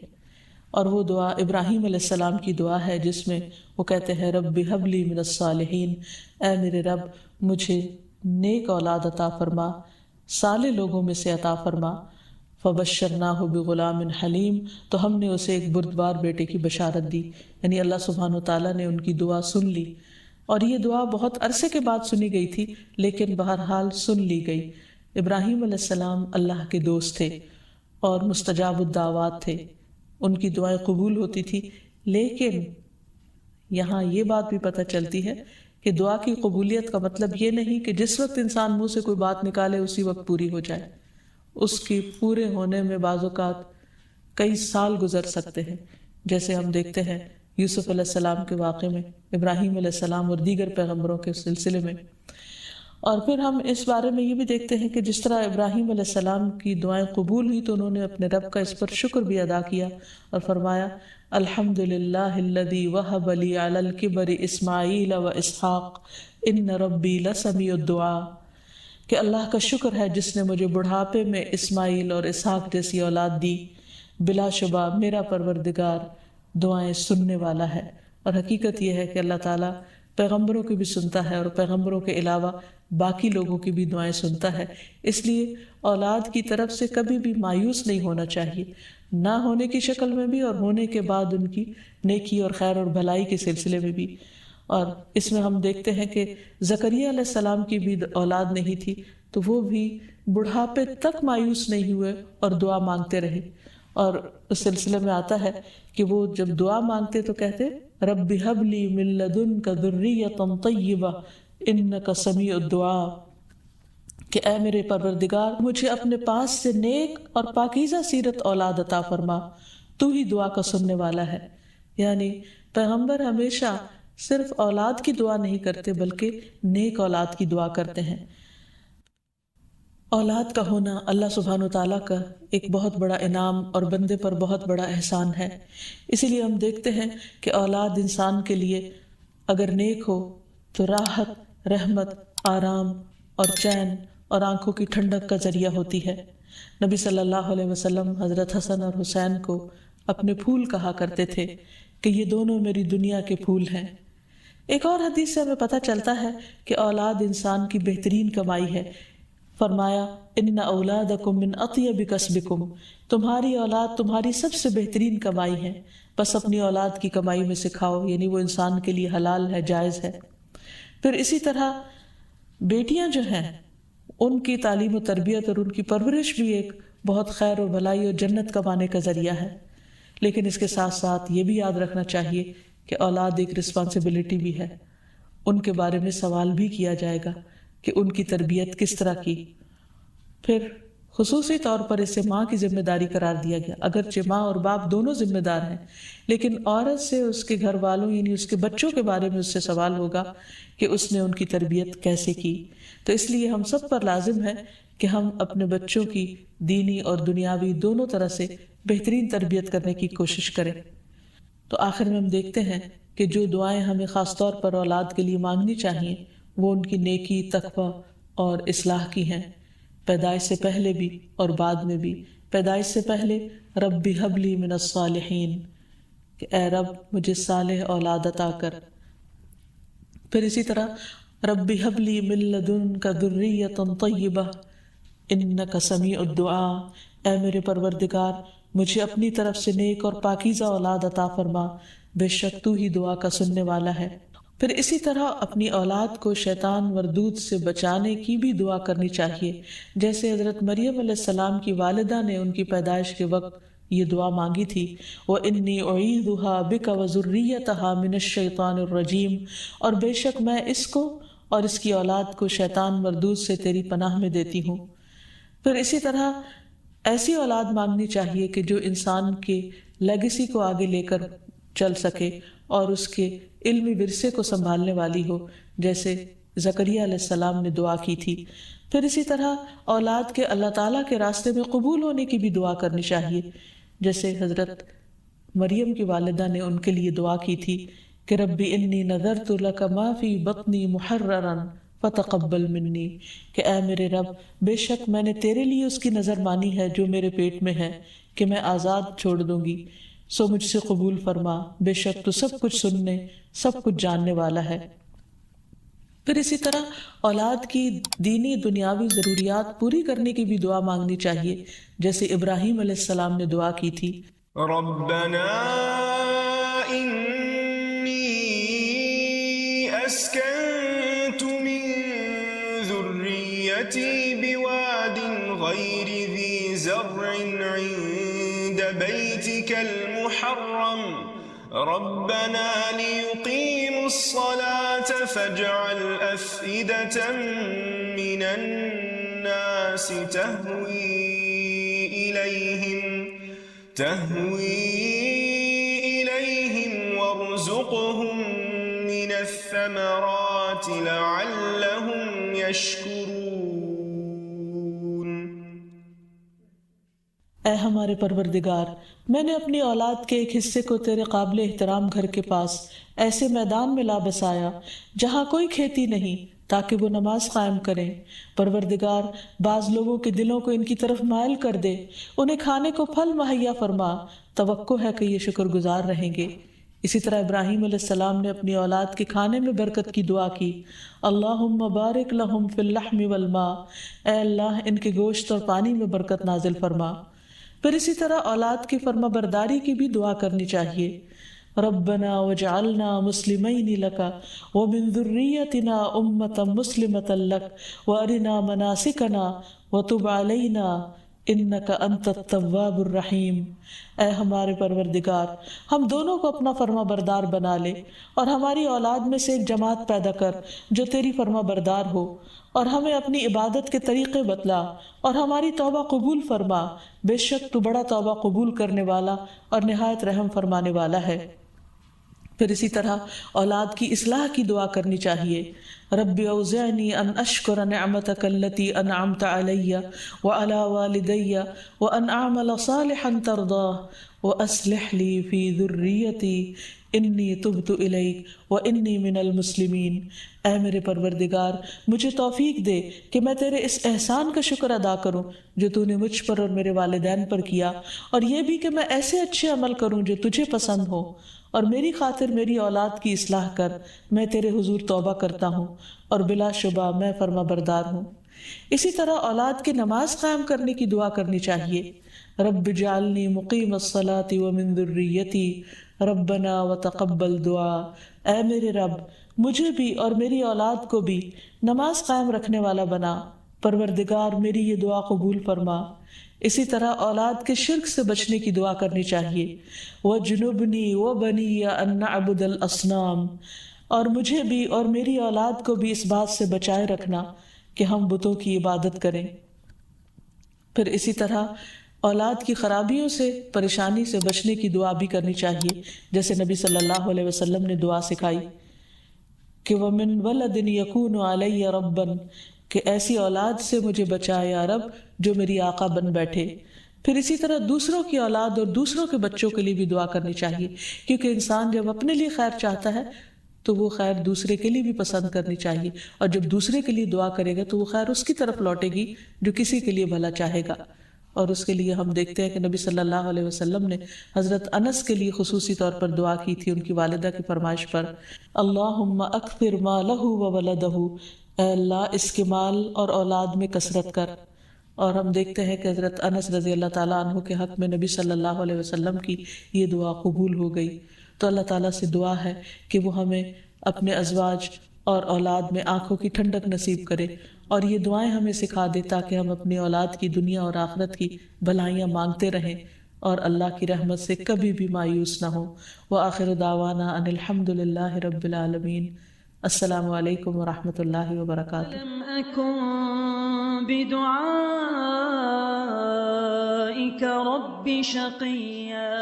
اور وہ دعا ابراہیم علیہ السلام کی دعا ہے جس میں وہ کہتے ہیں رب ہب لی من الصالحین، اے میرے رب مجھے نیک اولاد عطا فرما، صالح لوگوں میں سے عطا فرما۔ فبشرناہ بغلام حلیم، تو ہم نے اسے ایک بردبار بیٹے کی بشارت دی، یعنی اللہ سبحانہ وتعالیٰ نے ان کی دعا سن لی، اور یہ دعا بہت عرصے کے بعد سنی گئی تھی لیکن بہرحال سن لی گئی۔ ابراہیم علیہ السلام اللہ کے دوست تھے اور مستجاب الدعوات تھے، ان کی دعائیں قبول ہوتی تھی، لیکن یہاں یہ بات بھی پتہ چلتی ہے کہ دعا کی قبولیت کا مطلب یہ نہیں کہ جس وقت انسان منہ سے کوئی بات نکالے اسی وقت پوری ہو جائے۔ اس کی پورے ہونے میں بعض اوقات کئی سال گزر سکتے ہیں، جیسے ہم دیکھتے ہیں یوسف علیہ السلام کے واقعے میں، ابراہیم علیہ السلام اور دیگر پیغمبروں کے سلسلے میں۔ اور پھر ہم اس بارے میں یہ بھی دیکھتے ہیں کہ جس طرح ابراہیم علیہ السلام کی دعائیں قبول ہوئی تو انہوں نے اپنے رب کا اس پر شکر بھی ادا کیا اور فرمایا الحمدللہ الذی وہب لی علی الکبر اسماعیل و اسحاق ان ربی لسمیع الدعاء، کہ اللہ کا شکر ہے جس نے مجھے بڑھاپے میں اسماعیل اور اسحاق جیسی اولاد دی، بلا شبہ میرا پروردگار دعائیں سننے والا ہے۔ اور حقیقت یہ ہے کہ اللہ تعالیٰ پیغمبروں کی بھی سنتا ہے اور پیغمبروں کے علاوہ باقی لوگوں کی بھی دعائیں سنتا ہے، اس لیے اولاد کی طرف سے کبھی بھی مایوس نہیں ہونا چاہیے۔ نہ ہونے کی شکل میں بھی اور ہونے کے بعد ان کی نیکی اور خیر اور بھلائی کے سلسلے میں بھی۔ اور اس میں ہم دیکھتے ہیں کہ زکریا علیہ السلام کی بھی اولاد نہیں تھی، تو وہ بھی بڑھاپے تک مایوس نہیں ہوئے اور دعا مانگتے رہے۔ اور اس سلسلے میں آتا ہے کہ وہ جب دعا مانگتے تو کہتے رب ہب لی من لدنک ذریۃ طیبہ انک سمیع الدعاء، کہ اے میرے پروردگار مجھے اپنے پاس سے نیک اور پاکیزہ سیرت اولاد عطا فرما، تو ہی دعا کا سننے والا ہے۔ یعنی پیغمبر ہمیشہ صرف اولاد کی دعا نہیں کرتے بلکہ نیک اولاد کی دعا کرتے ہیں۔ اولاد کا ہونا اللہ سبحانہ وتعالیٰ کا ایک بہت بڑا انعام اور بندے پر بہت بڑا احسان ہے۔ اسی لیے ہم دیکھتے ہیں کہ اولاد انسان کے لیے اگر نیک ہو تو راحت، رحمت، آرام اور چین اور آنکھوں کی ٹھنڈک کا ذریعہ ہوتی ہے۔ نبی صلی اللہ علیہ وسلم حضرت حسن اور حسین کو اپنے پھول کہا کرتے تھے کہ یہ دونوں میری دنیا کے پھول ہیں۔ ایک اور حدیث سے ہمیں پتہ چلتا ہے کہ اولاد انسان کی بہترین کمائی ہے۔ فرمایا ان اولادکم من اطیب کسبکم، تمہاری اولاد تمہاری سب سے بہترین کمائی ہے، بس اپنی اولاد کی کمائی میں سے کھاؤ، یعنی وہ انسان کے لیے حلال ہے، جائز ہے۔ پھر اسی طرح بیٹیاں جو ہیں ان کی تعلیم و تربیت اور ان کی پرورش بھی ایک بہت خیر و بھلائی اور جنت کمانے کا ذریعہ ہے۔ لیکن اس کے ساتھ ساتھ یہ بھی یاد رکھنا چاہیے کہ اولاد ایک رسپانسبلٹی بھی ہے، ان کے بارے میں سوال بھی کیا جائے گا کہ ان کی تربیت کس طرح کی۔ پھر خصوصی طور پر اسے ماں کی ذمہ داری قرار دیا گیا، اگرچہ ماں اور باپ دونوں ذمہ دار ہیں، لیکن عورت سے اس کے گھر والوں یعنی اس کے بچوں کے بارے میں اس سے سوال ہوگا کہ اس نے ان کی تربیت کیسے کی۔ تو اس لیے ہم سب پر لازم ہے کہ ہم اپنے بچوں کی دینی اور دنیاوی دونوں طرح سے بہترین تربیت کرنے کی کوشش کریں۔ تو آخر میں ہم دیکھتے ہیں کہ جو دعائیں ہمیں خاص طور پر اولاد کے لیے مانگنی چاہیے وہ ان کی نیکی، تقوی اور اصلاح کی ہیں، پیدائش سے پہلے بھی اور بعد میں بھی۔ پیدائش سے پہلے رب ہب لی من الصالحین، کہ اے رب مجھے صالح اولاد عطا کر۔ پھر اسی طرح رب ہب لی من لدنک ذریۃ طیبہ انک سمیع الدعاء، اے میرے پروردگار مجھے اپنی طرف سے نیک اور پاکیزہ اولاد عطا فرما، بے شک تو ہی دعا کا سننے والا ہے۔ پھر اسی طرح اپنی اولاد کو شیطان مردود سے بچانے کی بھی دعا کرنی چاہیے، جیسے حضرت مریم علیہ السلام کی والدہ نے ان کی پیدائش کے وقت یہ دعا مانگی تھی وَإِنِّي أُعِيذُهَا بِكَ وَذُرِّيَّتَهَا مِنَ الشَّيْطَانِ الرَّجِيمِ، اور بے شک میں اس کو اور اس کی اولاد کو شیطان مردود سے تیری پناہ میں دیتی ہوں۔ پھر اسی طرح ایسی اولاد مانگنی چاہیے کہ جو انسان کے لیگیسی کو آگے لے کر چل سکے اور اس کے علمی ورثے کو سنبھالنے والی ہو، جیسے زکریا علیہ السلام نے دعا کی تھی۔ پھر اسی طرح اولاد کے اللہ تعالیٰ کے راستے میں قبول ہونے کی بھی دعا کرنی چاہیے، جیسے حضرت مریم کی والدہ نے ان کے لیے دعا کی تھی کہ رب انی نذرت لک ما فی بطنی محررا فتقبل منی، کہ اے میرے رب بے شک میں نے تیرے لیے اس کی نظر مانی ہے جو میرے پیٹ میں ہے کہ میں آزاد چھوڑ دوں گی، سو مجھ سے قبول فرما، بے شک تو سب کچھ سننے سب کچھ جاننے والا ہے۔ پھر اسی طرح اولاد کی دینی دنیاوی ضروریات پوری کرنے کی بھی دعا مانگنی چاہیے، جیسے ابراہیم علیہ السلام نے دعا کی تھی ربنا انی اسکنت من ذریتی بواد غیر ذی زرع عند بیتک المحرم ربنا ليقيموا الصلاة فاجعل أفئدة من الناس تهوي إليهم وارزقهم من الثمرات لعلهم يشكرون۔ اے ہمارے پروردگار، میں نے اپنی اولاد کے ایک حصے کو تیرے قابل احترام گھر کے پاس ایسے میدان میں لا بسایا جہاں کوئی کھیتی نہیں، تاکہ وہ نماز قائم کریں۔ پروردگار بعض لوگوں کے دلوں کو ان کی طرف مائل کر دے، انہیں کھانے کو پھل مہیا فرما، توقع ہے کہ یہ شکر گزار رہیں گے۔ اسی طرح ابراہیم علیہ السلام نے اپنی اولاد کے کھانے میں برکت کی دعا کی، اللہم بارک لہم فی اللحم والماء، اے اللہ ان کے گوشت اور پانی میں برکت نازل فرما۔ پھر اسی طرح اولاد کی فرما برداری کی بھی دعا کرنی چاہیے. ربنا وجعلنا مسلمین لک ومن ذریتنا امۃ مسلمۃ لک وارنا مناسکنا وتب علینا انک انت التواب الرحیم. اے ہمارے پروردگار، ہم دونوں کو اپنا فرما بردار بنا لے اور ہماری اولاد میں سے ایک جماعت پیدا کر جو تیری فرما بردار ہو، اور ہمیں اپنی عبادت کے طریقے بتلا اور ہماری توبہ قبول فرما، بے شک تو بڑا توبہ قبول کرنے والا اور نہایت رحم فرمانے والا ہے. پھر اسی طرح اولاد کی اصلاح کی دعا کرنی چاہیے. رب اوزعنی ان اشکر نعمتک التی انعمت علی وعلی والدی وان اعمل صالحا ترضاہ واصلح لی فی ذریتی انی تبت الیک وانی من المسلمین. اے میرے پروردگار، مجھے توفیق دے کہ میں تیرے اس احسان کا شکر ادا کروں جو تو نے مجھ پر اور میرے والدین پر کیا، اور یہ بھی کہ میں ایسے اچھے عمل کروں جو تجھے پسند ہو، اور میری خاطر میری اولاد کی اصلاح کر. میں تیرے حضور توبہ کرتا ہوں اور بلا شبہ میں فرما بردار ہوں. اسی طرح اولاد کی نماز قائم کرنے کی دعا کرنی چاہیے. رب اجعلنی مقیم الصلاۃ ومن ذریتی ربنا وتقبل دعا. اے میرے رب، مجھے بھی اور میری اولاد کو بھی نماز قائم رکھنے والا بنا، پروردگار میری یہ دعا قبول فرما. اسی طرح اولاد کے شرک سے بچنے کی دعا کرنی چاہیے. وَجْنُبْنِي وَبَنِيَّ أَن نَعْبُدَ الْأَصْنَامَ. اور مجھے بھی اور میری اولاد کو بھی اس بات سے بچائے رکھنا کہ ہم بتوں کی عبادت کریں. پھر اسی طرح اولاد کی خرابیوں سے، پریشانی سے بچنے کی دعا بھی کرنی چاہیے، جیسے نبی صلی اللہ علیہ وسلم نے دعا سکھائی کہ وَمِن وَلَدٍ يَكُونُ عَلَيَّ رَبًّا، کہ ایسی اولاد سے مجھے بچا یا رب جو میری آقا بن بیٹھے. پھر اسی طرح دوسروں کی اولاد اور دوسروں کے بچوں کے لیے بھی دعا کرنی چاہیے، کیونکہ انسان جب اپنے لیے خیر چاہتا ہے تو وہ خیر دوسرے کے لیے بھی پسند کرنی چاہیے، اور جب دوسرے کے لیے دعا کرے گا تو وہ خیر اس کی طرف لوٹے گی جو کسی کے لیے بھلا چاہے گا. اور اس کے لیے ہم دیکھتے ہیں کہ نبی صلی اللہ علیہ وسلم نے حضرت انس کے لیے خصوصی طور پر دعا کی تھی ان کی والدہ کی فرمائش پر. اللہم اکثر مالہ وولدہ، اے اللہ اس کے مال اور اولاد میں کثرت کر. اور ہم دیکھتے ہیں کہ حضرت انس رضی اللہ تعالیٰ عنہ کے حق میں نبی صلی اللہ علیہ وسلم کی یہ دعا قبول ہو گئی. تو اللہ تعالیٰ سے دعا ہے کہ وہ ہمیں اپنے ازواج اور اولاد میں آنکھوں کی ٹھنڈک نصیب کرے، اور یہ دعائیں ہمیں سکھا دے تاکہ ہم اپنی اولاد کی دنیا اور آخرت کی بھلائیاں مانگتے رہیں اور اللہ کی رحمت سے کبھی بھی مایوس نہ ہوں. وآخر دعوانا ان الحمد للہ رب العالمین. السلام علیکم ورحمۃ اللہ وبرکاتہ. لم أكن بدعائك رب شقيا.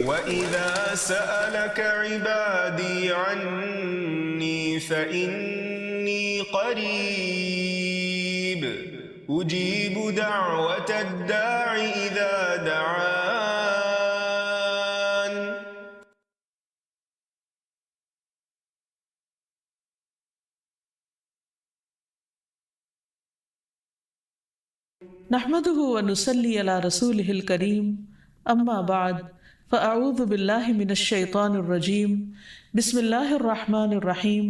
وَإِذَا سَأَلَكَ عِبَادِي عَنِّي فَإِنِّي قَرِيبٌ أُجِيبُ دَعْوَةَ الدَّاعِ إِذَا دَعَانِ. نحمده ونصلي على رسوله الكريم، اما بعد، فاعوذ باللہ من الشیطان الرجیم. بسم اللہ الرحمن الرحیم.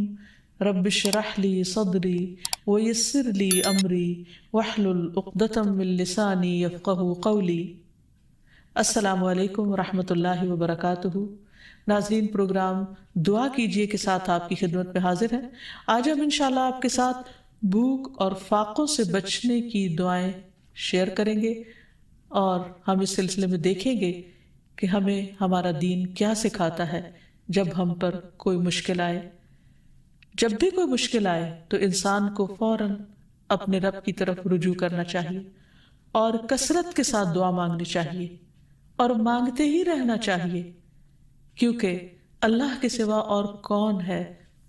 رب اشرح لي صدری ویسر لي امری واحلل عقدۃ من لسانی یفقهوا قولی. السلام علیکم ورحمۃ اللہ وبرکاتہ. ناظرین، پروگرام دعا کیجئے کے ساتھ آپ کی خدمت میں حاضر ہے. آج ہم انشاءاللہ آپ کے ساتھ بھوک اور فاقوں سے بچنے کی دعائیں شیئر کریں گے، اور ہم اس سلسلے میں دیکھیں گے کہ ہمیں ہمارا دین کیا سکھاتا ہے جب ہم پر کوئی مشکل آئے. جب بھی کوئی مشکل آئے تو انسان کو فوراً اپنے رب کی طرف رجوع کرنا چاہیے اور کثرت کے ساتھ دعا مانگنی چاہیے اور مانگتے ہی رہنا چاہیے، کیونکہ اللہ کے سوا اور کون ہے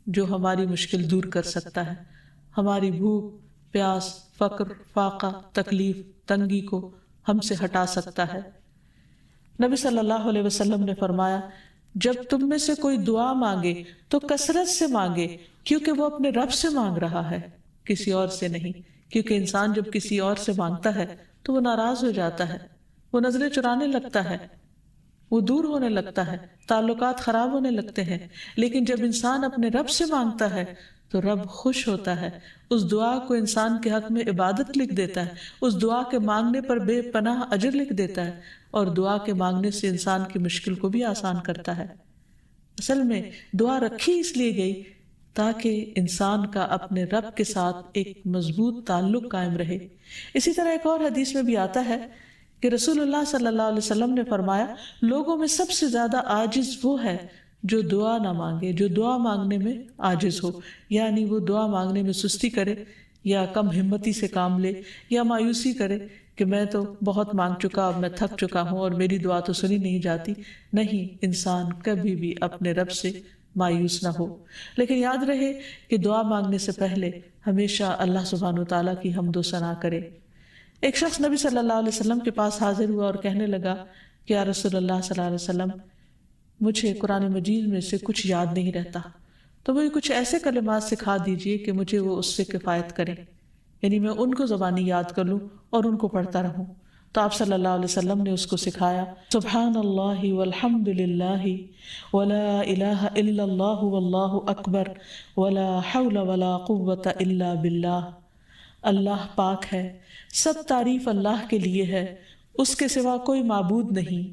جو ہماری مشکل دور کر سکتا ہے، ہماری بھوک، پیاس، فقر، فاقہ، تکلیف، تنگی کو ہم سے ہٹا سکتا ہے. نبی صلی اللہ علیہ وسلم نے فرمایا، جب تم میں سے کوئی دعا مانگے تو کثرت سے مانگے، کیونکہ وہ اپنے رب سے مانگ رہا ہے، کسی اور سے نہیں. کیونکہ انسان جب کسی اور سے مانگتا ہے تو وہ ناراض ہو جاتا ہے، وہ نظریں چرانے لگتا ہے، وہ دور ہونے لگتا ہے، تعلقات خراب ہونے لگتے ہیں۔ لیکن جب انسان اپنے رب سے مانگتا ہے تو رب خوش ہوتا ہے، اس دعا کو انسان کے حق میں عبادت لکھ دیتا ہے، اس دعا کے مانگنے پر بے پناہ اجر لکھ دیتا ہے، اور دعا کے مانگنے سے انسان کی مشکل کو بھی آسان کرتا ہے۔ اصل میں دعا رکھی اس لیے گئی تاکہ انسان کا اپنے رب کے ساتھ ایک مضبوط تعلق قائم رہے۔ اسی طرح ایک اور حدیث میں بھی آتا ہے کہ رسول اللہ صلی اللہ علیہ وسلم نے فرمایا، لوگوں میں سب سے زیادہ عاجز وہ ہے جو دعا نہ مانگے، جو دعا مانگنے میں عاجز ہو، یعنی وہ دعا مانگنے میں سستی کرے یا کم ہمتی سے کام لے یا مایوسی کرے کہ میں تو بہت مانگ چکا، اب میں تھک چکا ہوں اور میری دعا تو سنی نہیں جاتی۔ نہیں، انسان کبھی بھی اپنے رب سے مایوس نہ ہو، لیکن یاد رہے کہ دعا مانگنے سے پہلے ہمیشہ اللہ سبحانہ وتعالیٰ کی حمد و ثنا کرے۔ ایک شخص نبی صلی اللہ علیہ وسلم کے پاس حاضر ہوا اور کہنے لگا کہ یا رسول اللہ صلی اللہ علیہ وسلم، مجھے قرآن مجید میں سے کچھ یاد نہیں رہتا، تو مجھے کچھ ایسے کلمات سکھا دیجئے کہ مجھے وہ اس سے کفایت کریں، یعنی میں ان کو زبانی یاد کر لوں اور ان کو پڑھتا رہوں۔ تو آپ صلی اللہ علیہ وسلم نے اس کو سکھایا، سبحان اللہ والحمد للہ ولا الہ الا اللہ واللہ اکبر ولا حول ولا قوة الا باللہ۔ اللہ پاک ہے، سب تعریف اللہ کے لیے ہے، اس کے سوا کوئی معبود نہیں،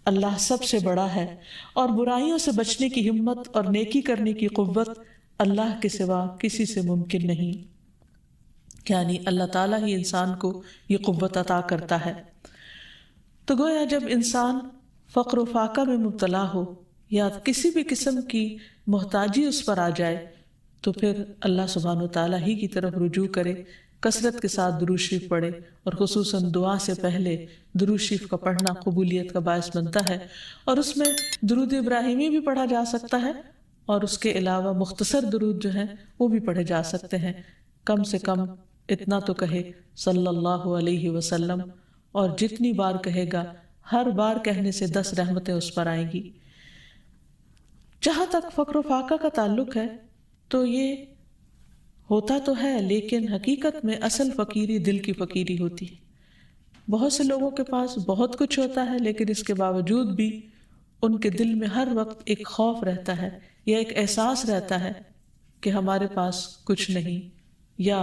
اللہ سب سے بڑا ہے، اور برائیوں سے بچنے کی ہمت اور نیکی کرنے کی قوت اللہ کے سوا کسی سے ممکن نہیں، یعنی اللہ تعالیٰ ہی انسان کو یہ قوت عطا کرتا ہے۔ تو گویا جب انسان فقر و فاقہ میں مبتلا ہو یا کسی بھی قسم کی محتاجی اس پر آ جائے تو پھر اللہ سبحانہ وتعالیٰ ہی کی طرف رجوع کرے، کثرت کے ساتھ درود شریف پڑھے، اور خصوصاً دعا سے پہلے درود شریف کا پڑھنا قبولیت کا باعث بنتا ہے، اور اس میں درود ابراہیمی بھی پڑھا جا سکتا ہے، اور اس کے علاوہ مختصر درود جو ہیں وہ بھی پڑھے جا سکتے ہیں۔ کم سے کم اتنا تو کہے صلی اللہ علیہ وسلم، اور جتنی بار کہے گا ہر بار کہنے سے 10 رحمتیں اس پر آئیں گی۔ جہاں تک فقر و فاقہ کا تعلق ہے تو یہ ہوتا تو ہے، لیکن حقیقت میں اصل فقیری دل کی فقیری ہوتی ہے۔ بہت سے لوگوں کے پاس بہت کچھ ہوتا ہے، لیکن اس کے باوجود بھی ان کے دل میں ہر وقت ایک خوف رہتا ہے یا ایک احساس رہتا ہے کہ ہمارے پاس کچھ نہیں، یا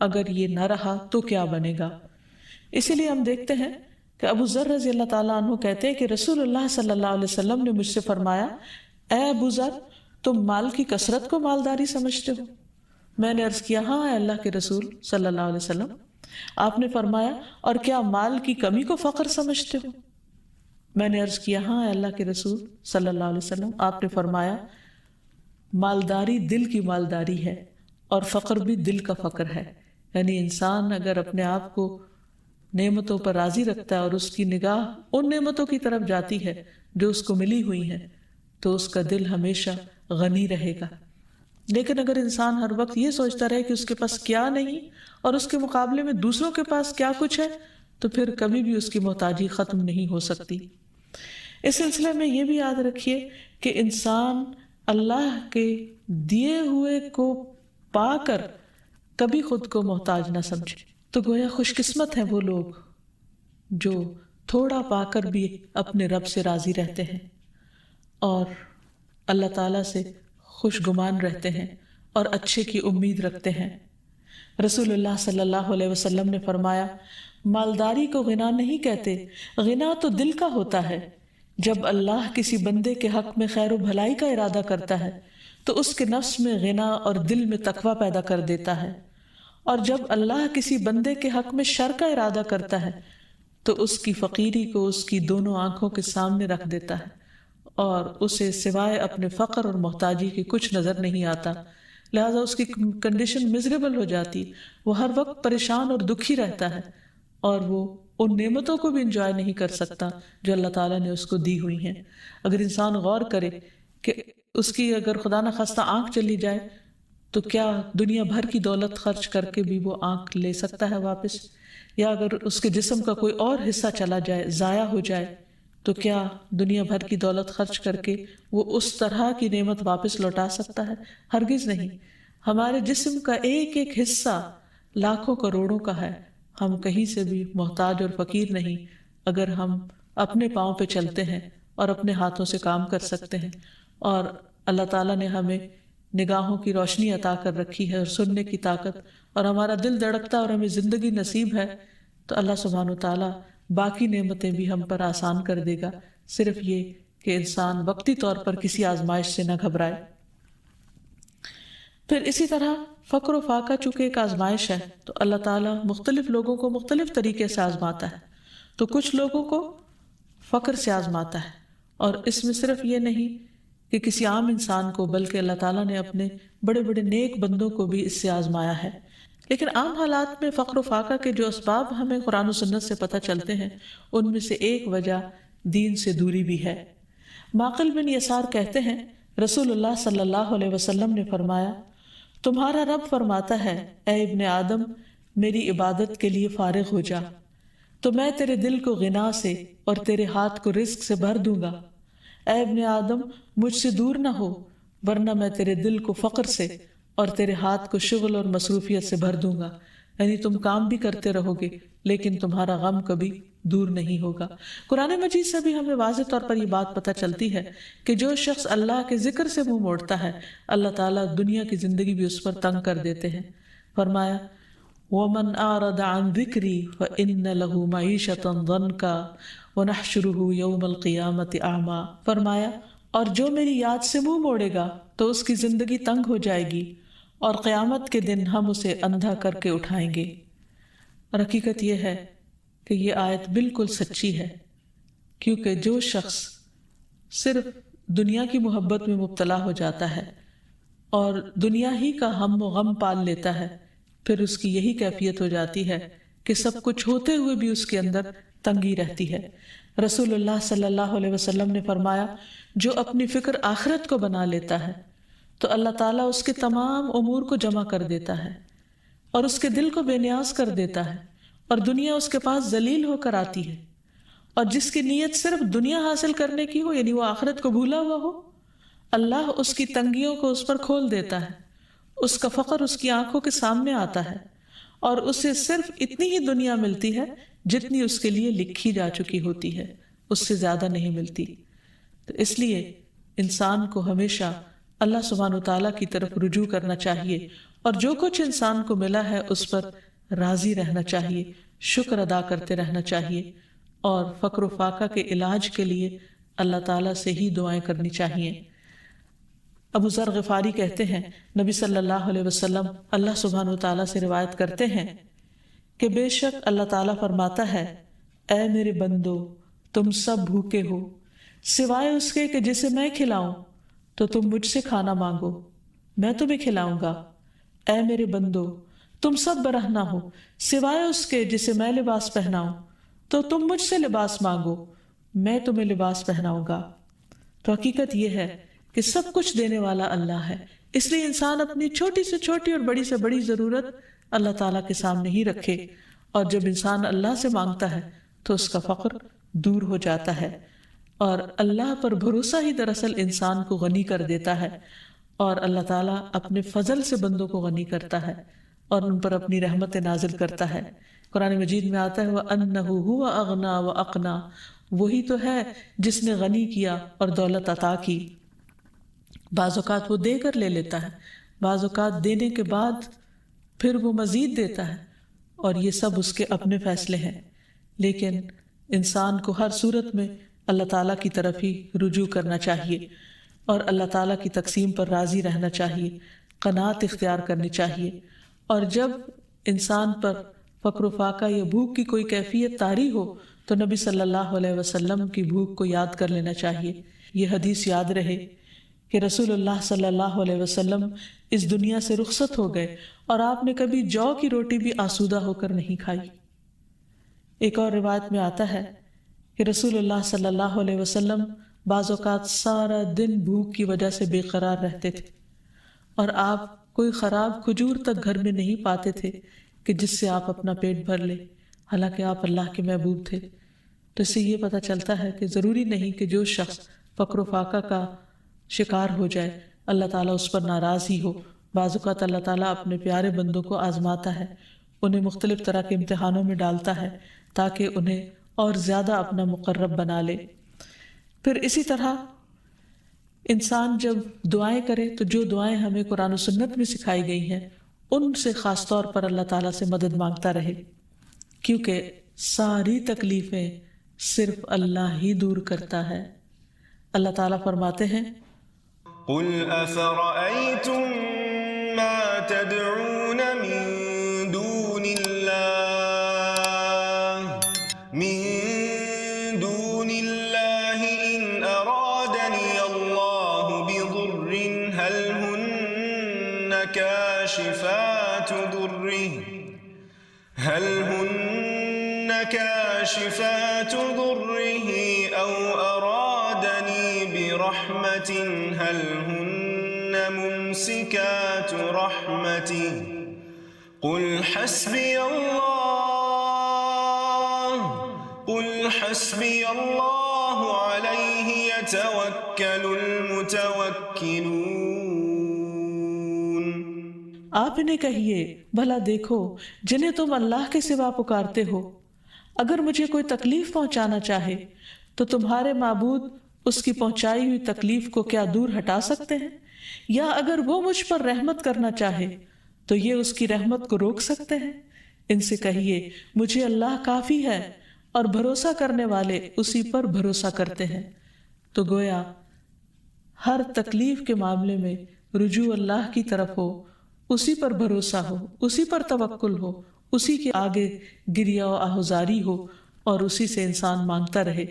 اگر یہ نہ رہا تو کیا بنے گا۔ اسی لیے ہم دیکھتے ہیں کہ ابو ذر رضی اللہ تعالیٰ عنہ کہتے ہیں کہ رسول اللہ صلی اللہ علیہ وسلم نے مجھ سے فرمایا، اے ابو ذر، تم مال کی کثرت کو مالداری سمجھتے ہو؟ میں نے عرض کیا، ہاں اے اللہ کے رسول صلی اللہ علیہ وسلم۔ آپ نے فرمایا، اور کیا مال کی کمی کو فقر سمجھتے ہو؟ میں نے عرض کیا، ہاں اے اللہ کے رسول صلی اللہ علیہ وسلم۔ آپ نے فرمایا، مالداری دل کی مالداری ہے اور فقر بھی دل کا فقر ہے، یعنی انسان اگر اپنے آپ کو نعمتوں پر راضی رکھتا ہے اور اس کی نگاہ ان نعمتوں کی طرف جاتی ہے جو اس کو ملی ہوئی ہیں، تو اس کا دل ہمیشہ غنی رہے گا۔ لیکن اگر انسان ہر وقت یہ سوچتا رہے کہ اس کے پاس کیا نہیں اور اس کے مقابلے میں دوسروں کے پاس کیا کچھ ہے، تو پھر کبھی بھی اس کی محتاجی ختم نہیں ہو سکتی۔ اس سلسلے میں یہ بھی یاد رکھیے کہ انسان اللہ کے دیے ہوئے کو پا کر کبھی خود کو محتاج نہ سمجھے۔ تو گویا خوش قسمت ہیں وہ لوگ جو تھوڑا پا کر بھی اپنے رب سے راضی رہتے ہیں اور اللہ تعالیٰ سے خوش گمان رہتے ہیں اور اچھے کی امید رکھتے ہیں۔ رسول اللہ صلی اللہ علیہ وسلم نے فرمایا، مالداری کو غنا نہیں کہتے، غنا تو دل کا ہوتا ہے۔ جب اللہ کسی بندے کے حق میں خیر و بھلائی کا ارادہ کرتا ہے تو اس کے نفس میں غنا اور دل میں تقویٰ پیدا کر دیتا ہے، اور جب اللہ کسی بندے کے حق میں شر کا ارادہ کرتا ہے تو اس کی فقیری کو اس کی دونوں آنکھوں کے سامنے رکھ دیتا ہے اور اسے سوائے اپنے فقر اور محتاجی کے کچھ نظر نہیں آتا، لہذا اس کی کنڈیشن مزریبل ہو جاتی، وہ ہر وقت پریشان اور دکھی رہتا ہے اور وہ ان نعمتوں کو بھی انجوائے نہیں کر سکتا جو اللہ تعالیٰ نے اس کو دی ہوئی ہیں۔ اگر انسان غور کرے کہ اس کی اگر خدا نخواستہ آنکھ چلی جائے تو کیا دنیا بھر کی دولت خرچ کر کے بھی وہ آنکھ لے سکتا ہے واپس؟ یا اگر اس کے جسم کا کوئی اور حصہ چلا جائے، ضائع ہو جائے، تو کیا دنیا بھر کی دولت خرچ کر کے وہ اس طرح کی نعمت واپس لوٹا سکتا ہے؟ ہرگز نہیں۔ ہمارے جسم کا ایک ایک حصہ لاکھوں کروڑوں کا ہے، ہم کہیں سے بھی محتاج اور فقیر نہیں اگر ہم اپنے پاؤں پہ چلتے ہیں اور اپنے ہاتھوں سے کام کر سکتے ہیں، اور اللہ تعالیٰ نے ہمیں نگاہوں کی روشنی عطا کر رکھی ہے اور سننے کی طاقت، اور ہمارا دل دھڑکتا اور ہمیں زندگی نصیب ہے، تو اللہ سبحانہ و تعالیٰ باقی نعمتیں بھی ہم پر آسان کر دے گا، صرف یہ کہ انسان وقتی طور پر کسی آزمائش سے نہ گھبرائے۔ پھر اسی طرح فقر و فاقہ چونکہ ایک آزمائش ہے تو اللہ تعالیٰ مختلف لوگوں کو مختلف طریقے سے آزماتا ہے، تو کچھ لوگوں کو فقر سے آزماتا ہے، اور اس میں صرف یہ نہیں کہ کسی عام انسان کو، بلکہ اللہ تعالیٰ نے اپنے بڑے بڑے نیک بندوں کو بھی اس سے آزمایا ہے۔ لیکن عام حالات میں فقر و فاقہ کے جو اسباب ہمیں قرآن و سنت سے پتہ چلتے ہیں، ان میں سے ایک وجہ دین سے دوری بھی ہے۔ معقل بن یسار کہتے ہیں رسول اللہ صلی اللہ علیہ وسلم نے فرمایا، تمہارا رب فرماتا ہے، اے ابن آدم میری عبادت کے لیے فارغ ہو جا تو میں تیرے دل کو غنا سے اور تیرے ہاتھ کو رزق سے بھر دوں گا۔ اے ابن آدم مجھ سے دور نہ ہو ورنہ میں تیرے دل کو فقر سے اور تیرے ہاتھ کو شغل اور مصروفیت سے بھر دوں گا، یعنی تم کام بھی کرتے رہو گے لیکن تمہارا غم کبھی دور نہیں ہوگا۔ قرآن مجید سے بھی ہمیں واضح طور پر یہ بات پتہ چلتی ہے کہ جو شخص اللہ کے ذکر سے منہ موڑتا ہے اللہ تعالیٰ دنیا کی زندگی بھی اس پر تنگ کر دیتے ہیں۔ فرمایا وَمَنْ أَعْرَضَ عَنْ ذِكْرِي فَإِنَّ لَهُ مَعِيشَةً ضَنْكًا وَنَحْشُرُهُ يَوْمَ الْقِيَامَةِ أَعْمَىٰ، فرمایا اور جو میری یاد سے منہ موڑے گا تو اس کی زندگی تنگ ہو جائے گی اور قیامت کے دن ہم اسے اندھا کر کے اٹھائیں گے۔ اور حقیقت یہ ہے کہ یہ آیت بالکل سچی ہے، کیونکہ جو شخص صرف دنیا کی محبت میں مبتلا ہو جاتا ہے اور دنیا ہی کا ہم و غم پال لیتا ہے، پھر اس کی یہی کیفیت ہو جاتی ہے کہ سب کچھ ہوتے ہوئے بھی اس کے اندر تنگی رہتی ہے۔ رسول اللہ صلی اللہ علیہ وسلم نے فرمایا، جو اپنی فکر آخرت کو بنا لیتا ہے تو اللہ تعالیٰ اس کے تمام امور کو جمع کر دیتا ہے اور اس کے دل کو بے نیاز کر دیتا ہے، اور دنیا اس کے پاس ذلیل ہو کر آتی ہے، اور جس کی نیت صرف دنیا حاصل کرنے کی ہو، یعنی وہ آخرت کو بھولا ہوا ہو، اللہ اس کی تنگیوں کو اس پر کھول دیتا ہے، اس کا فقر اس کی آنکھوں کے سامنے آتا ہے اور اسے صرف اتنی ہی دنیا ملتی ہے جتنی اس کے لیے لکھی جا چکی ہوتی ہے، اس سے زیادہ نہیں ملتی۔ تو اس لیے انسان کو ہمیشہ اللہ سبحانہ وتعالیٰ کی طرف رجوع کرنا چاہیے، اور جو کچھ انسان کو ملا ہے اس پر راضی رہنا چاہیے، شکر ادا کرتے رہنا چاہیے، اور فقر و فاقہ کے علاج کے لیے اللہ تعالیٰ سے ہی دعائیں کرنی چاہیے۔ ابو ذر غفاری کہتے ہیں نبی صلی اللہ علیہ وسلم اللہ سبحانہ وتعالیٰ سے روایت کرتے ہیں کہ بے شک اللہ تعالیٰ فرماتا ہے، اے میرے بندو تم سب بھوکے ہو سوائے اس کے کہ جسے میں کھلاؤں، تو تم مجھ سے کھانا مانگو میں تمہیں کھلاؤں گا۔ اے میرے بندو تم سب برہنہ ہو سوائے اس کے جسے میں لباس پہناؤں، تو تم مجھ سے لباس مانگو میں تمہیں لباس پہناؤں گا۔ تو حقیقت یہ ہے کہ سب کچھ دینے والا اللہ ہے، اس لیے انسان اپنی چھوٹی سے چھوٹی اور بڑی سے بڑی ضرورت اللہ تعالیٰ کے سامنے ہی رکھے، اور جب انسان اللہ سے مانگتا ہے تو اس کا فقر دور ہو جاتا ہے، اور اللہ پر بھروسہ ہی دراصل انسان کو غنی کر دیتا ہے، اور اللہ تعالیٰ اپنے فضل سے بندوں کو غنی کرتا ہے اور ان پر اپنی رحمت نازل کرتا ہے۔ قرآن مجید میں آتا ہے وَأَنَّهُ هُوَ أَغْنَى وَأَقْنَى، وہی تو ہے جس نے غنی کیا اور دولت عطا کی۔ بعض اوقات وہ دے کر لے لیتا ہے، بعض اوقات دینے کے بعد پھر وہ مزید دیتا ہے، اور یہ سب اس کے اپنے فیصلے ہیں، لیکن انسان کو ہر صورت میں اللہ تعالیٰ کی طرف ہی رجوع کرنا چاہیے اور اللہ تعالیٰ کی تقسیم پر راضی رہنا چاہیے، قناعت اختیار کرنی چاہیے، اور جب انسان پر فقر و فاقہ یا بھوک کی کوئی کیفیت طاری ہو تو نبی صلی اللہ علیہ وسلم کی بھوک کو یاد کر لینا چاہیے۔ یہ حدیث یاد رہے کہ رسول اللہ صلی اللہ علیہ وسلم اس دنیا سے رخصت ہو گئے اور آپ نے کبھی جو کی روٹی بھی آسودہ ہو کر نہیں کھائی۔ ایک اور روایت میں آتا ہے کہ رسول اللہ صلی اللہ علیہ وسلم بعض اوقات سارا دن بھوک کی وجہ سے بے قرار رہتے تھے، اور آپ کوئی خراب کھجور تک گھر میں نہیں پاتے تھے کہ جس سے آپ اپنا پیٹ بھر لیں، حالانکہ آپ اللہ کے محبوب تھے۔ تو اس سے یہ پتہ چلتا ہے کہ ضروری نہیں کہ جو شخص فقر و فاقہ کا شکار ہو جائے اللہ تعالیٰ اس پر ناراض ہی ہو۔ بعض اوقات اللہ تعالیٰ اپنے پیارے بندوں کو آزماتا ہے، انہیں مختلف طرح کے امتحانوں میں ڈالتا ہے تاکہ انہیں اور زیادہ اپنا مقرب بنا لے۔ پھر اسی طرح انسان جب دعائیں کرے تو جو دعائیں ہمیں قرآن و سنت میں سکھائی گئی ہیں ان سے خاص طور پر اللہ تعالیٰ سے مدد مانگتا رہے، کیونکہ ساری تکلیفیں صرف اللہ ہی دور کرتا ہے۔ اللہ تعالیٰ فرماتے ہیں قل أفرأيتم ما تدعون من دون الله إن أرادني الله بضر هل هن كاشفات ضره أو أرادني برحمة هل هن ممسكات رحمته قل حسبي الله عليه يتوكل المتوكلون۔ آپ انہیں کہیے بھلا دیکھو جنہیں تم اللہ کے سوا پکارتے ہو، اگر مجھے کوئی تکلیف پہنچانا چاہے تو تمہارے معبود اس کی پہنچائی ہوئی تکلیف کو کیا دور ہٹا سکتے ہیں؟ یا اگر وہ مجھ پر رحمت کرنا چاہے تو یہ اس کی رحمت کو روک سکتے ہیں؟ ان سے کہیے مجھے اللہ کافی ہے اور بھروسہ کرنے والے اسی پر بھروسہ کرتے ہیں۔ تو گویا ہر تکلیف کے معاملے میں رجوع اللہ کی طرف ہو، اسی پر بھروسہ ہو، اسی پر توکل ہو، اسی کے آگے گریہ و آہذاری ہو اور اسی سے انسان مانگتا رہے۔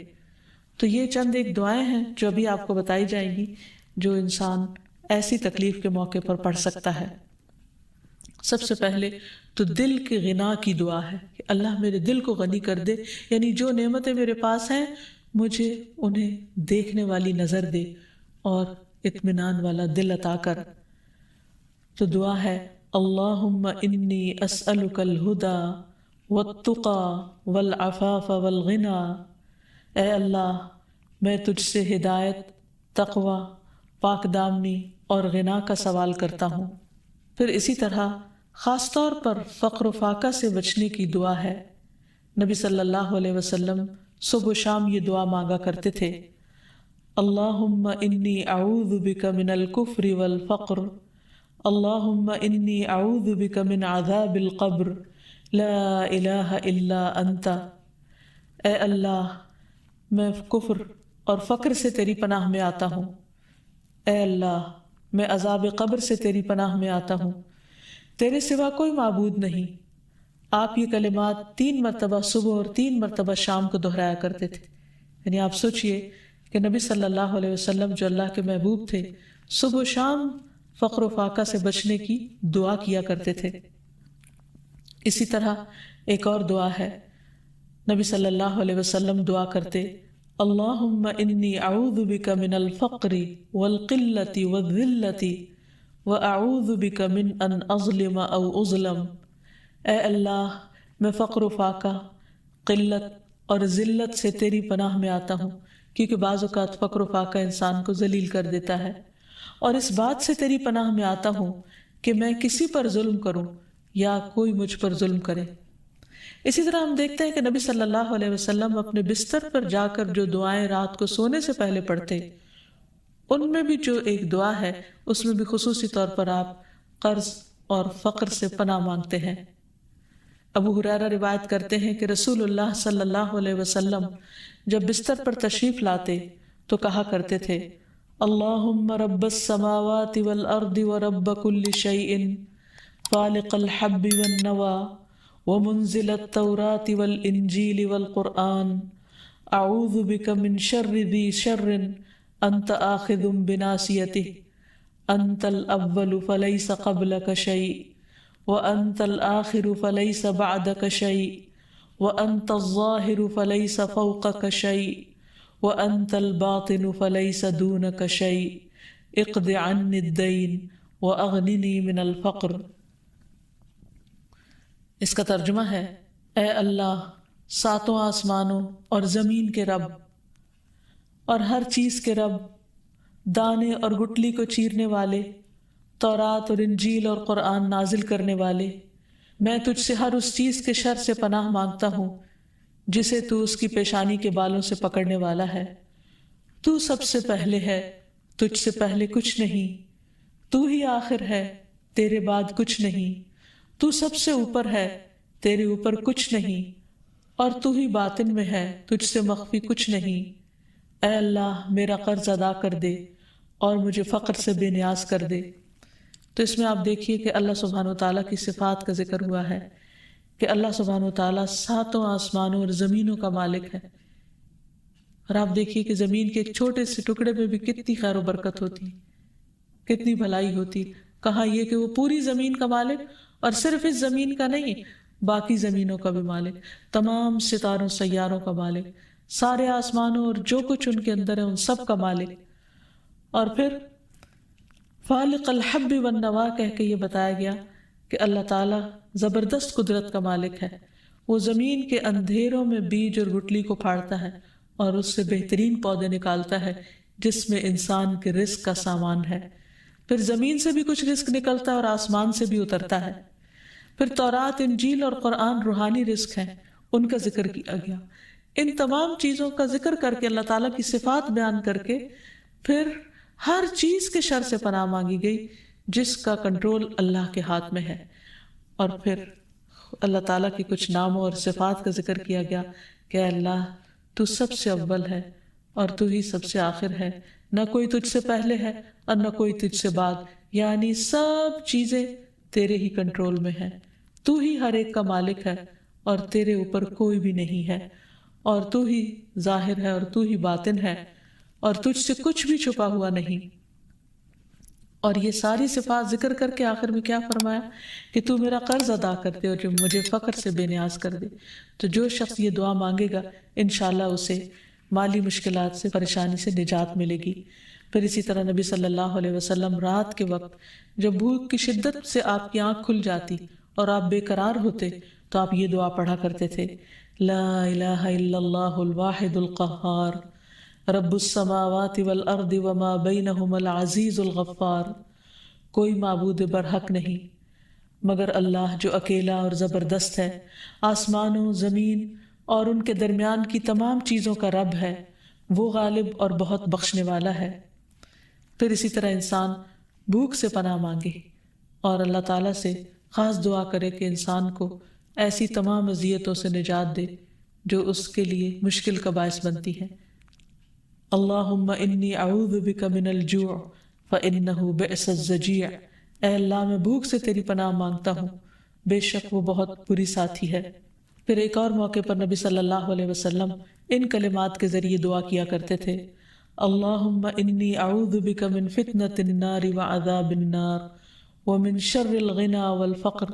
تو یہ چند ایک دعائیں ہیں جو ابھی آپ کو بتائی جائیں گی جو انسان ایسی تکلیف کے موقع پر پڑھ سکتا ہے۔ سب سے پہلے تو دل کی غنا کی دعا ہے کہ اللہ میرے دل کو غنی کر دے، یعنی جو نعمتیں میرے پاس ہیں مجھے انہیں دیکھنے والی نظر دے اور اطمینان والا دل عطا کر۔ تو دعا ہے اللہم انی اسألک الہدی والتقی والعفاف والغنی، اے اللہ میں تجھ سے ہدایت، تقوی، پاک دامنی اور غنا کا سوال کرتا ہوں۔ پھر اسی طرح خاص طور پر فقر و فاقہ سے بچنے کی دعا ہے۔ نبی صلی اللہ علیہ وسلم صبح و شام یہ دعا مانگا کرتے تھے، اللہم انی اعوذ بک من الکفر والفقر، اللہم انی اعوذ بک من عذاب القبر لا الہ الا انت، اے اللہ میں کفر اور فقر سے تیری پناہ میں آتا ہوں، اے اللہ میں عذاب قبر سے تیری پناہ میں آتا ہوں، تیرے سوا کوئی معبود نہیں۔ آپ یہ کلمات 3 مرتبہ صبح اور 3 مرتبہ شام کو دہرایا کرتے تھے۔ یعنی آپ سوچئے کہ نبی صلی اللہ علیہ وسلم جو اللہ کے محبوب تھے صبح و شام فقر و فاقہ سے بچنے کی دعا کیا کرتے تھے۔ اسی طرح ایک اور دعا ہے، نبی صلی اللہ علیہ وسلم دعا کرتے اللہم انی اعوذ بک من الفقر والقلۃ والذلۃ واعوذ بک من ان اظلم او اظلم، اے اللہ میں فقر و فاقہ، قلت اور ذلت سے تیری پناہ میں آتا ہوں، کیونکہ بعض اوقات فقر و فاقہ انسان کو ذلیل کر دیتا ہے، اور اس بات سے تیری پناہ میں آتا ہوں کہ میں کسی پر ظلم کروں یا کوئی مجھ پر ظلم کرے۔ اسی طرح ہم دیکھتے ہیں کہ نبی صلی اللہ علیہ وسلم اپنے بستر پر جا کر جو دعائیں رات کو سونے سے پہلے پڑھتے، ان میں بھی جو ایک دعا ہے اس میں بھی خصوصی طور پر آپ قرض اور فقر سے پناہ مانگتے ہیں۔ ابو ہریرہ روایت کرتے ہیں کہ رسول اللہ صلی اللہ علیہ وسلم جب بستر پر تشریف لاتے تو کہا کرتے تھے اللہم رب السماوات والارض ورب كل شيء فالق الحب والنوى ومنزل التوراة والإنجيل والقرآن أعوذ بك من شر ذي شر أنت آخذ بناصيته أنت الأول فليس قبلك شيء وأنت الآخر فليس بعدك شيء وأنت الظاهر فليس فوقك شيء وأنت الباطن فليس دونك شيء اقض عني الدين وأغنني من الفقر۔ اس کا ترجمہ ہے اے اللہ 7 آسمانوں اور زمین کے رب اور ہر چیز کے رب، دانے اور گٹلی کو چیرنے والے، تورات اور انجیل اور قرآن نازل کرنے والے، میں تجھ سے ہر اس چیز کے شر سے پناہ مانگتا ہوں جسے تو اس کی پیشانی کے بالوں سے پکڑنے والا ہے۔ تو سب سے پہلے ہے، تجھ سے پہلے کچھ نہیں، تو ہی آخر ہے، تیرے بعد کچھ نہیں، تو سب سے اوپر ہے، تیرے اوپر کچھ نہیں، اور تو ہی باطن میں ہے، تجھ سے مخفی کچھ نہیں۔ اے اللہ میرا قرض ادا کر دے اور مجھے فقر سے بے نیاز کر دے۔ تو اس میں آپ دیکھیے کہ اللہ سبحانہ و تعالیٰ کی صفات کا ذکر ہوا ہے کہ اللہ سبحانہ و تعالیٰ ساتوں آسمانوں اور زمینوں کا مالک ہے، اور آپ دیکھیے کہ زمین کے ایک چھوٹے سے ٹکڑے میں بھی کتنی خیر و برکت ہوتی، کتنی بھلائی ہوتی۔ کہاں یہ کہ وہ پوری زمین کا مالک، اور صرف اس زمین کا نہیں، باقی زمینوں کا بھی مالک، تمام ستاروں سیاروں کا مالک، سارے آسمانوں اور جو کچھ ان کے اندر ہے ان سب کا مالک۔ اور پھر فالق الحب والنوا کہہ کے یہ بتایا گیا کہ اللہ تعالیٰ زبردست قدرت کا مالک ہے، وہ زمین کے اندھیروں میں بیج اور گٹلی کو پھاڑتا ہے اور اس سے بہترین پودے نکالتا ہے جس میں انسان کے رزق کا سامان ہے۔ پھر زمین سے بھی کچھ رزق نکلتا ہے اور آسمان سے بھی اترتا ہے۔ پھر تورات، انجیل اور قرآن روحانی رزق ہیں، ان کا ذکر کیا گیا۔ ان تمام چیزوں کا ذکر کر کے اللہ تعالیٰ کی صفات بیان کر کے پھر ہر چیز کے شر سے پناہ مانگی گئی جس کا کنٹرول اللہ کے ہاتھ میں ہے۔ اور پھر اللہ تعالیٰ کی کچھ ناموں اور صفات کا ذکر کیا گیا کہ اللہ تو سب سے اول ہے اور تو ہی سب سے آخر ہے، نہ کوئی تجھ سے پہلے ہے اور نہ کوئی تجھ سے بعد، یعنی سب چیزیں تیرے ہی کنٹرول میں ہیں، تو ہی ہر ایک کا مالک ہے اور تیرے اوپر کوئی بھی نہیں ہے، اور تو ہی ظاہر ہے اور تو ہی باطن ہے اور تجھ سے کچھ بھی چھپا ہوا نہیں۔ اور یہ ساری صفات ذکر کر کے آخر میں کیا فرمایا کہ تو میرا قرض ادا کر دے اور جو مجھے فقر سے بے نیاز کر دے۔ تو جو شخص یہ دعا مانگے گا انشاءاللہ اسے مالی مشکلات سے، پریشانی سے نجات ملے گی۔ پھر اسی طرح نبی صلی اللہ علیہ وسلم رات کے وقت جب بھوک کی شدت سے آپ کی آنکھ کھل جاتی اور آپ بے قرار ہوتے تو آپ یہ دعا پڑھا کرتے تھے، لا الہ الا اللہ الواحد القہار رب السماوات والارض وما بینہما العزیز الغفار۔ کوئی معبود برحق نہیں مگر اللہ جو اکیلا اور زبردست ہے، آسمانوں، زمین اور ان کے درمیان کی تمام چیزوں کا رب ہے، وہ غالب اور بہت بخشنے والا ہے۔ پھر اسی طرح انسان بھوک سے پناہ مانگے اور اللہ تعالیٰ سے خاص دعا کرے کہ انسان کو ایسی تمام اذیتوں سے نجات دے جو اس کے لیے مشکل کا باعث بنتی ہیں۔ اللہم انی اعوذ بک من الجوع فإنہ بئس الضجیع۔ اے اللہ میں بھوک سے تیری پناہ مانگتا ہوں، بے شک وہ بہت بری ساتھی ہے۔ پھر ایک اور موقع پر نبی صلی اللہ علیہ وسلم ان کلمات کے ذریعے دعا کیا کرتے تھے، اللہم انی اعوذ بک من فتنۃ النار وعذاب النار ومن شر الغنی والفقر۔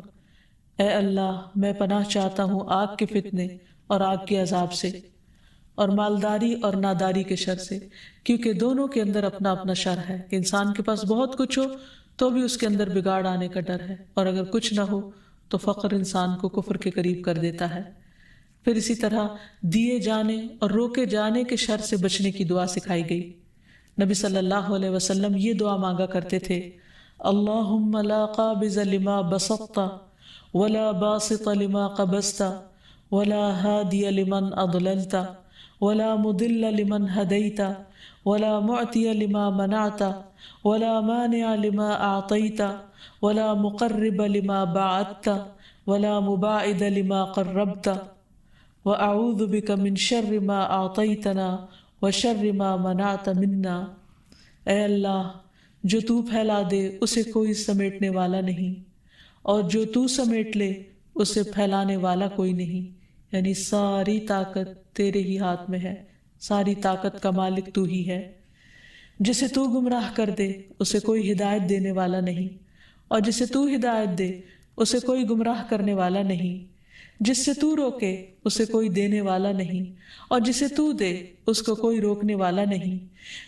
اے اللہ میں پناہ چاہتا ہوں آگ کے فتنے اور آگ کے عذاب سے، اور مالداری اور ناداری کے شر سے، کیونکہ دونوں کے اندر اپنا اپنا شر ہے کہ انسان کے پاس بہت کچھ ہو تو بھی اس کے اندر بگاڑ آنے کا ڈر ہے، اور اگر کچھ نہ ہو تو فقر انسان کو کفر کے قریب کر دیتا ہے۔ پھر اسی طرح دیے جانے اور روکے جانے کے شر سے بچنے کی دعا سکھائی گئی۔ نبی صلی اللہ علیہ وسلم یہ دعا مانگا کرتے تھے، اللہم لا قابض لما بسطت ولا باسط لما قبضت ولا ہادی لمن اضللت ولا مضل لمن ہدیت ولا معطی لما منعت ولا مانع لما اعطیت ولا مقرب لما باعدت ولا مباعد لما قربت واعوذ بک من شر ما اعطیتنا وشر ما منعت منا۔ اے اللہ جو تو پھیلا دے اسے کوئی سمیٹنے والا نہیں، اور جو تو سمیٹ لے اسے پھیلانے والا کوئی نہیں، یعنی ساری طاقت تیرے ہی ہاتھ میں ہے، ساری طاقت کا مالک تو ہی ہے۔ جسے تو گمراہ کر دے اسے کوئی ہدایت دینے والا نہیں، اور جسے تو ہدایت دے اسے کوئی گمراہ کرنے والا نہیں۔ جس سے تو روکے اسے کوئی دینے والا نہیں، اور جسے تو دے اس کو کوئی روکنے والا نہیں۔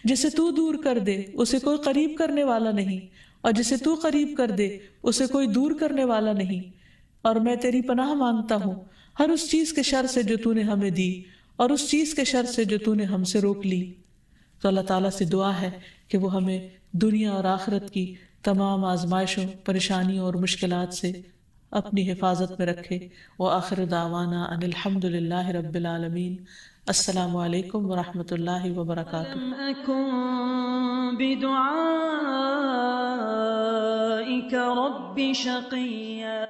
جسے تو دور کر دے اسے کوئی قریب کرنے والا نہیں، اور جسے تو قریب کر دے اسے کوئی دور کرنے والا نہیں۔ اور میں تیری پناہ مانگتا ہوں ہر اس چیز کے شر سے جو تو نے ہمیں دی، اور اس چیز کے شر سے جو تو نے ہم سے روک لی۔ تو اللہ تعالیٰ سے دعا ہے کہ وہ ہمیں دنیا اور آخرت کی تمام آزمائشوں، پریشانیوں اور مشکلات سے اپنی حفاظت میں رکھے۔ وآخر دعوانا ان الحمد للہ رب العالمین۔ السلام علیکم ورحمۃ اللہ وبرکاتہ۔ لم أكن بدعائك رب شقيا